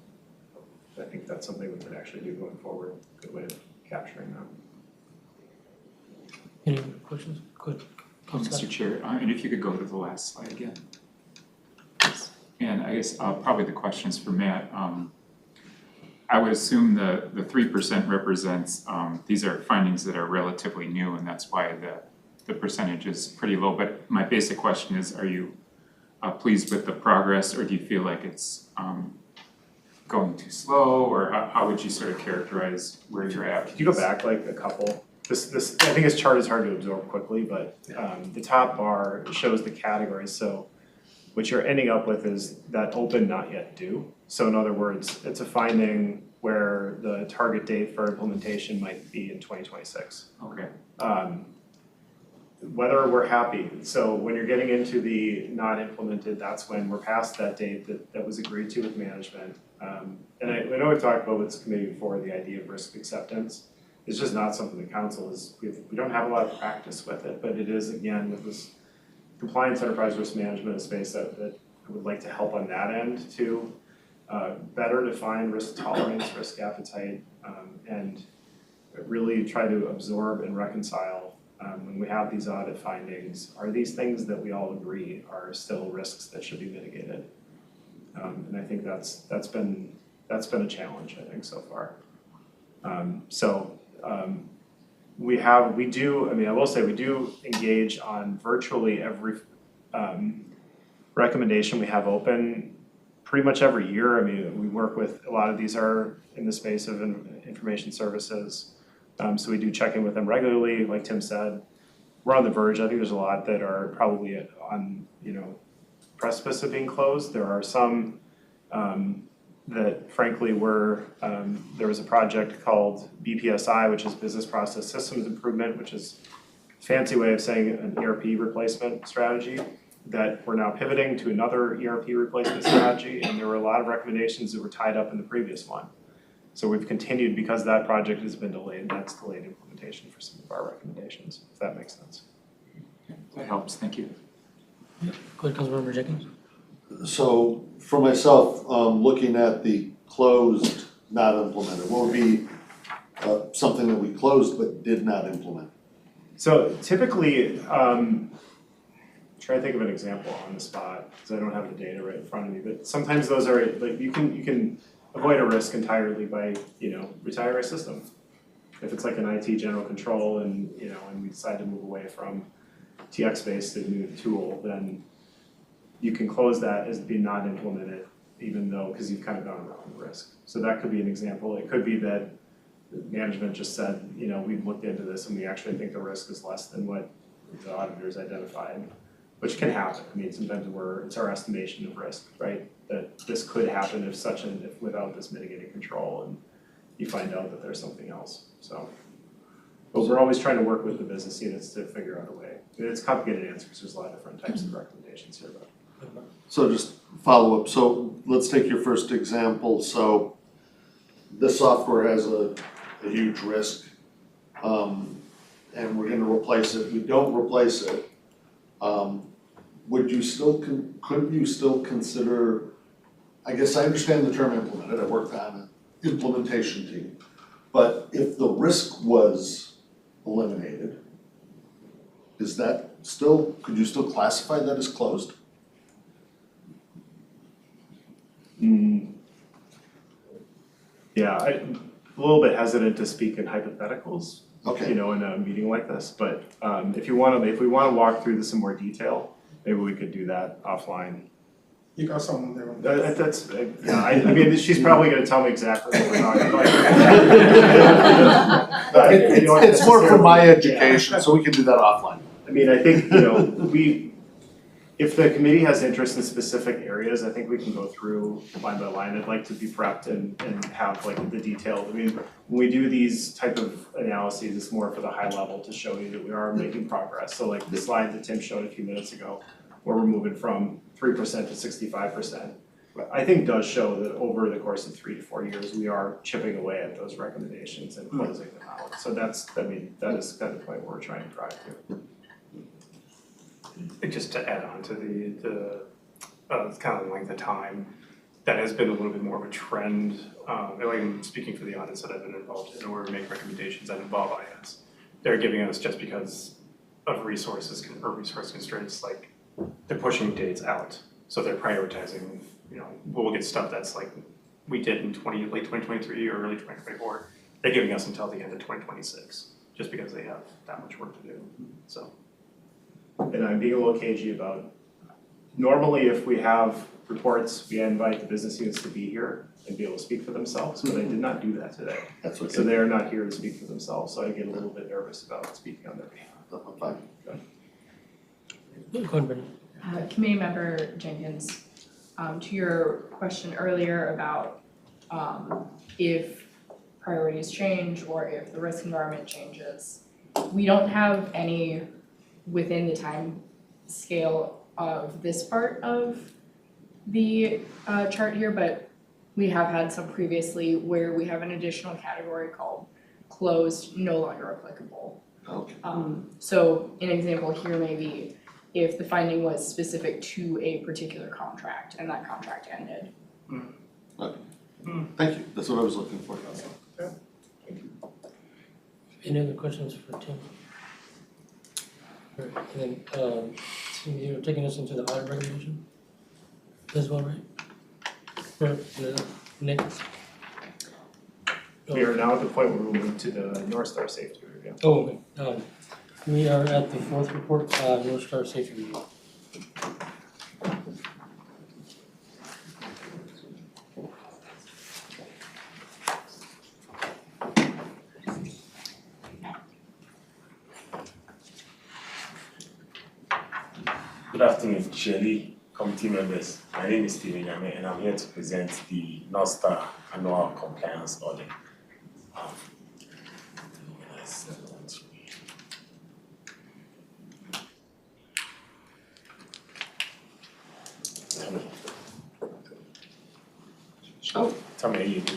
[SPEAKER 3] I think that's something we could actually do going forward, good way of capturing that.
[SPEAKER 1] Any other questions? Good.
[SPEAKER 6] Mr. Chair, and if you could go to the last slide again. And I guess probably the question is for Matt. I would assume the 3% represents, these are findings that are relatively new, and that's why the percentage is pretty low. But my basic question is, are you pleased with the progress, or do you feel like it's going too slow, or how would you sort of characterize where you're at?
[SPEAKER 3] Could you go back like a couple? This I think this chart is hard to absorb quickly, but the top bar shows the categories. So what you're ending up with is that open, not yet due. So in other words, it's a finding where the target date for implementation might be in 2026.
[SPEAKER 6] Okay.
[SPEAKER 3] Whether we're happy, so when you're getting into the not implemented, that's when we're past that date that was agreed to with management. And I know we've talked about with this committee before, the idea of risk acceptance. It's just not something the council is, we don't have a lot of practice with it, but it is, again, with this compliance enterprise risk management, a space that I would like to help on that end to better define risk tolerance, risk appetite, and really try to absorb and reconcile when we have these audit findings, are these things that we all agree are still risks that should be mitigated? And I think that's been a challenge, I think, so far. I will say we do engage on virtually every recommendation we have open pretty much every year. I mean, we work with, a lot of these are in the space of information services. So we do check in with them regularly, like Tim said. We're on the verge. I think there's a lot that are probably on, precipice of being closed. There are some that frankly were, there was a project called BPSI, which is Business Process Systems Improvement, which is a fancy way of saying an ERP replacement strategy, that we're now pivoting to another ERP replacement strategy, and there were a lot of recommendations that were tied up in the previous one. So we've continued, because that project has been delayed, that's delayed implementation for some of our recommendations, if that makes sense.
[SPEAKER 6] That helps, thank you.
[SPEAKER 1] Go ahead, Councilmember Jenkins.
[SPEAKER 5] So for myself, looking at the closed, not implemented, what would be something that we closed but did not implement?
[SPEAKER 3] So typically, try to think of an example on the spot, because I don't have the data right in front of me, but sometimes those are, like, you can avoid a risk entirely by, retiring a system. If it's like an IT general control and, and we decide to move away from TX-based to new tool, then you can close that as being not implemented, even though, because you've kind of gone around the risk. So that could be an example. It could be that management just said, we've looked into this and we actually think the risk is less than what the auditors identified, which can happen. I mean, sometimes it's our estimation of risk, right? That this could happen if without this mitigating control, and you find out that there's something else, so. But we're always trying to work with the business units to figure out a way. It's a complicated answer because there's a lot of different types of recommendations here, but.
[SPEAKER 5] So just follow up, so let's take your first example, so this software has a huge risk, and we're gonna replace it, we don't replace it, could you still consider, I guess I understand the term implemented, I worked on an implementation team, but if the risk was eliminated, could you still classify that as closed?
[SPEAKER 3] Yeah, I'm a little bit hesitant to speak in hypotheticals,
[SPEAKER 5] Okay.
[SPEAKER 3] in a meeting like this, but if we wanna walk through this in more detail, maybe we could do that offline.
[SPEAKER 7] You got someone there.
[SPEAKER 3] That's, yeah, I mean, she's probably gonna tell me exactly what we're talking about. But you don't
[SPEAKER 5] It's more for my
[SPEAKER 3] necessarily-
[SPEAKER 5] education, so we can do that offline.
[SPEAKER 3] I mean, I think, if the committee has interest in specific areas, I think we can go through line by line. I'd like to be prepped and have like the detailed, I mean, when we do these type of analyses, it's more for the high level to show you that we are making progress. So like the slide that Tim showed a few minutes ago, where we're moving from 3% to 65%. I think does show that over the course of 3 to 4 years, we are chipping away at those recommendations and closing them out. So that is kind of the point where we're trying to drive to.
[SPEAKER 11] Just to add on to it's kind of length of time, that has been a little bit more of a trend. And I'm speaking for the audits that I've been involved in, where we make recommendations that involve IS. They're giving us just because of resource constraints, like they're pushing dates out. So they're prioritizing, we'll get stuff that's like we did in late 2023 or early 2024. They're giving us until the end of 2026, just because they have that much work to do, so.
[SPEAKER 3] And I'm being a little cagey about, normally if we have reports, we invite the business units to be here and be able to speak for themselves, but I did not do that today.
[SPEAKER 5] That's okay.
[SPEAKER 3] So they're not here to speak for themselves, so I get a little bit nervous about speaking on their behalf.
[SPEAKER 5] I'm fine.
[SPEAKER 1] Go ahead, Brendan.
[SPEAKER 12] Committee member Jenkins, to your question earlier about if priorities change or if the risk environment changes, we don't have any within the time scale of this part of the chart here, but we have had some previously where we have an additional category called closed, no longer applicable.
[SPEAKER 5] Okay.
[SPEAKER 12] So an example here may be if the finding was specific to a particular contract and that contract ended.
[SPEAKER 5] Thank you, that's what I was looking for.
[SPEAKER 1] Any other questions for Tim? Alright, and then, Tim, you're taking us into the audit recommendation as well, right? For the next.
[SPEAKER 3] We are now at the point where we're moving to the North Star Safety Review.
[SPEAKER 1] Oh, okay. We are at the fourth report, North Star Safety Review.
[SPEAKER 13] Good afternoon, Shirley, committee members. My name is Stephen Yame and I'm here to present the North Star Annual Compliance Audit. Tell me how you do.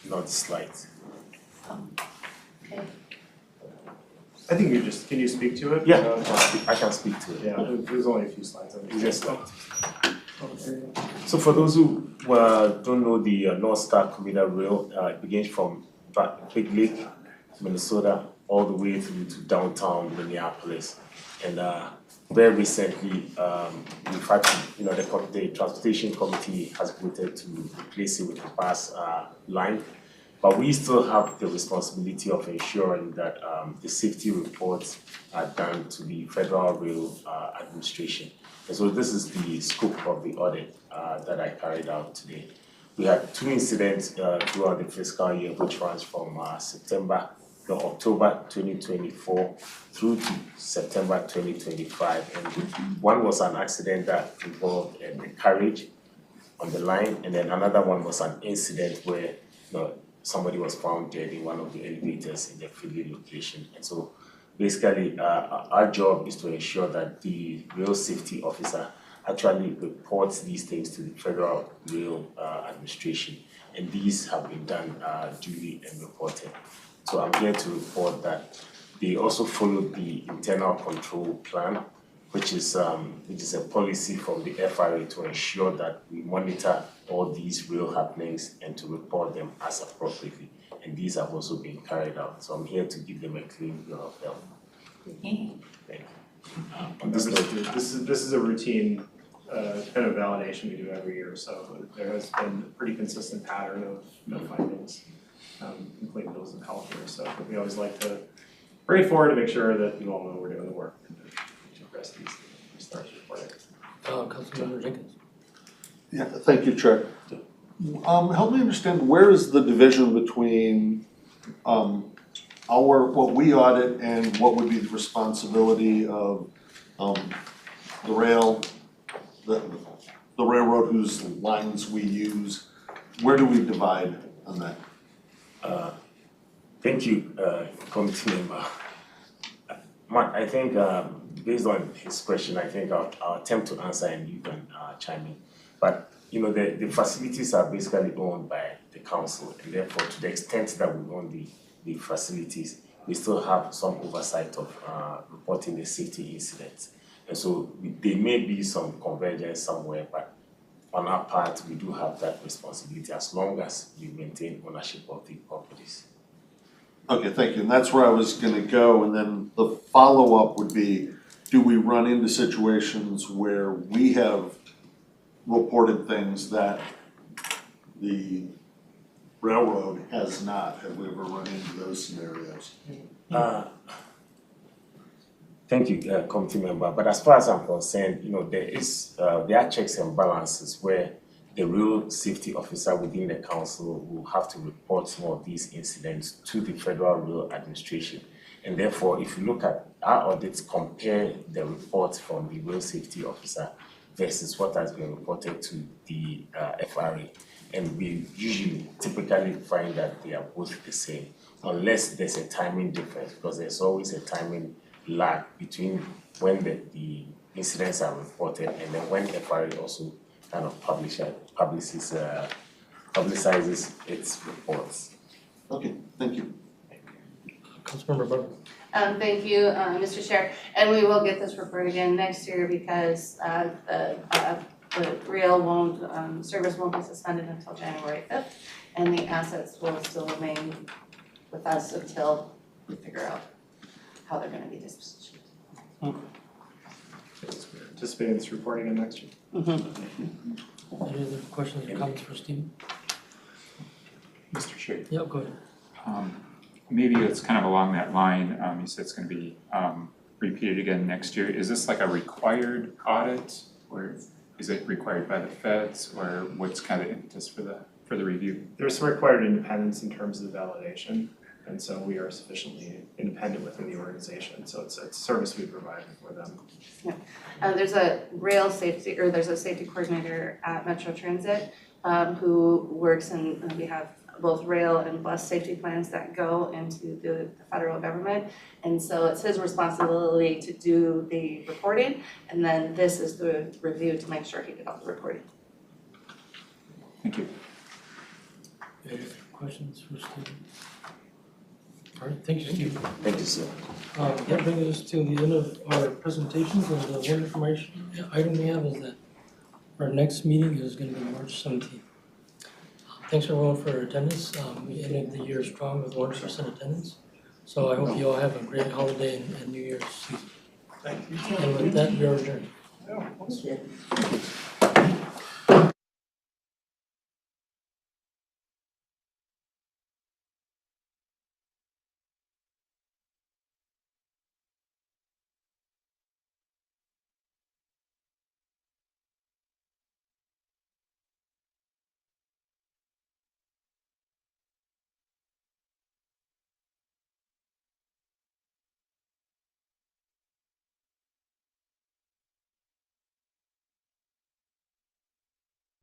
[SPEAKER 13] Not slides.
[SPEAKER 8] Okay.
[SPEAKER 3] I think can you speak to it?
[SPEAKER 13] Yeah, I can speak to it.
[SPEAKER 3] Yeah, there's only a few slides on it.
[SPEAKER 13] Just so for those who don't know the North Star Commuter Rail, it begins from Big Lake, Minnesota, all the way through to downtown Minneapolis. And very recently, in fact, the Transportation Committee has voted to replace it with a bus line. But we still have the responsibility of ensuring that the safety reports are done to the Federal Rail Administration. And so this is the scope of the audit that I carried out today. We had 2 incidents throughout the fiscal year, which runs from October 2024 through to September 2025. And one was an accident that involved the carriage on the line, and then another one was an incident where somebody was found dead in one of the elevators in the Philly location. And so basically our job is to ensure that the rail safety officer actually reports these things to the Federal Rail Administration, and these have been done duly and reported. So I'm here to report that they also followed the internal control plan, which is a policy from the FRA to ensure that we monitor all these rail happenings and to report them as appropriately. And these have also been carried out. So I'm here to give them a clean bill of health. Thank you.
[SPEAKER 3] This is a routine kind of validation we do every year, so there has been a pretty consistent pattern of no findings. including those of healthcare. So we always like to bring it forward to make sure that you all know we're doing the work and to address these stars reporting.
[SPEAKER 1] Councilmember Jenkins.
[SPEAKER 5] Yeah, thank you, Chair. Help me understand, where is the division between what we audit and what would be the responsibility of the railroad whose lines we use? Where do we divide on that?
[SPEAKER 13] Thank you, committee member. Mark, I think based on his question, I think I'll attempt to answer and you can chime in. But you know, the facilities are basically owned by the council, and therefore to the extent that we own the facilities, we still have some oversight of reporting the safety incidents. And so there may be some convergence somewhere, but on our part, we do have that responsibility as long as we maintain ownership of the properties.
[SPEAKER 5] Okay, thank you, and that's where I was gonna go, and then the follow-up would be, do we run into situations where we have reported things that the railroad has not? Have we ever run into those scenarios?
[SPEAKER 13] Thank you, committee member, but as far as I'm concerned, you know, there are checks and balances where the rail safety officer within the council will have to report some of these incidents to the Federal Rail Administration. And therefore, if you look at our audits, compare the reports from the rail safety officer versus what has been reported to the FRA. And we usually typically find that they are both the same, unless there's a timing difference, because there's always a timing lag between when the incidents are reported and then when FRA also kind of publicizes its reports.
[SPEAKER 5] Okay, thank you.
[SPEAKER 1] Councilmember Butler.
[SPEAKER 2] Thank you, Mr. Chair, and we will get this report again next year because the rail service won't be suspended until January 5th, and the assets will still remain with us until we figure out how they're gonna be dispositioned.
[SPEAKER 3] Anticipate this reporting in next year.
[SPEAKER 1] Any other questions or comments for Stephen?
[SPEAKER 6] Mr. Chair.
[SPEAKER 1] Yeah, go ahead.
[SPEAKER 6] Maybe it's kind of along that line, you said it's gonna be repeated again next year. Is this like a required audit, or is it required by the feds, or what's kind of the impetus for the review?
[SPEAKER 3] There's some required independence in terms of validation, and so we are sufficiently independent within the organization, so it's a service we provide for them.
[SPEAKER 2] There's a there's a safety coordinator at Metro Transit who works we have both rail and bus safety plans that go into the federal government. And so it's his responsibility to do the reporting, and then this is the review to make sure he did all the reporting.
[SPEAKER 6] Thank you.
[SPEAKER 1] Any other questions for Stephen? All right, thank you, Stephen.
[SPEAKER 13] Thank you, sir.
[SPEAKER 1] That brings us to the end of our presentations, and the one information item we have is that our next meeting is gonna be March 17th. Thanks everyone for attendance. We ended the year strong with 1% attendance. So I hope you all have a great holiday and New Year's season.
[SPEAKER 7] Thank you.
[SPEAKER 1] And with that, we are adjourned.
[SPEAKER 10] Thank you.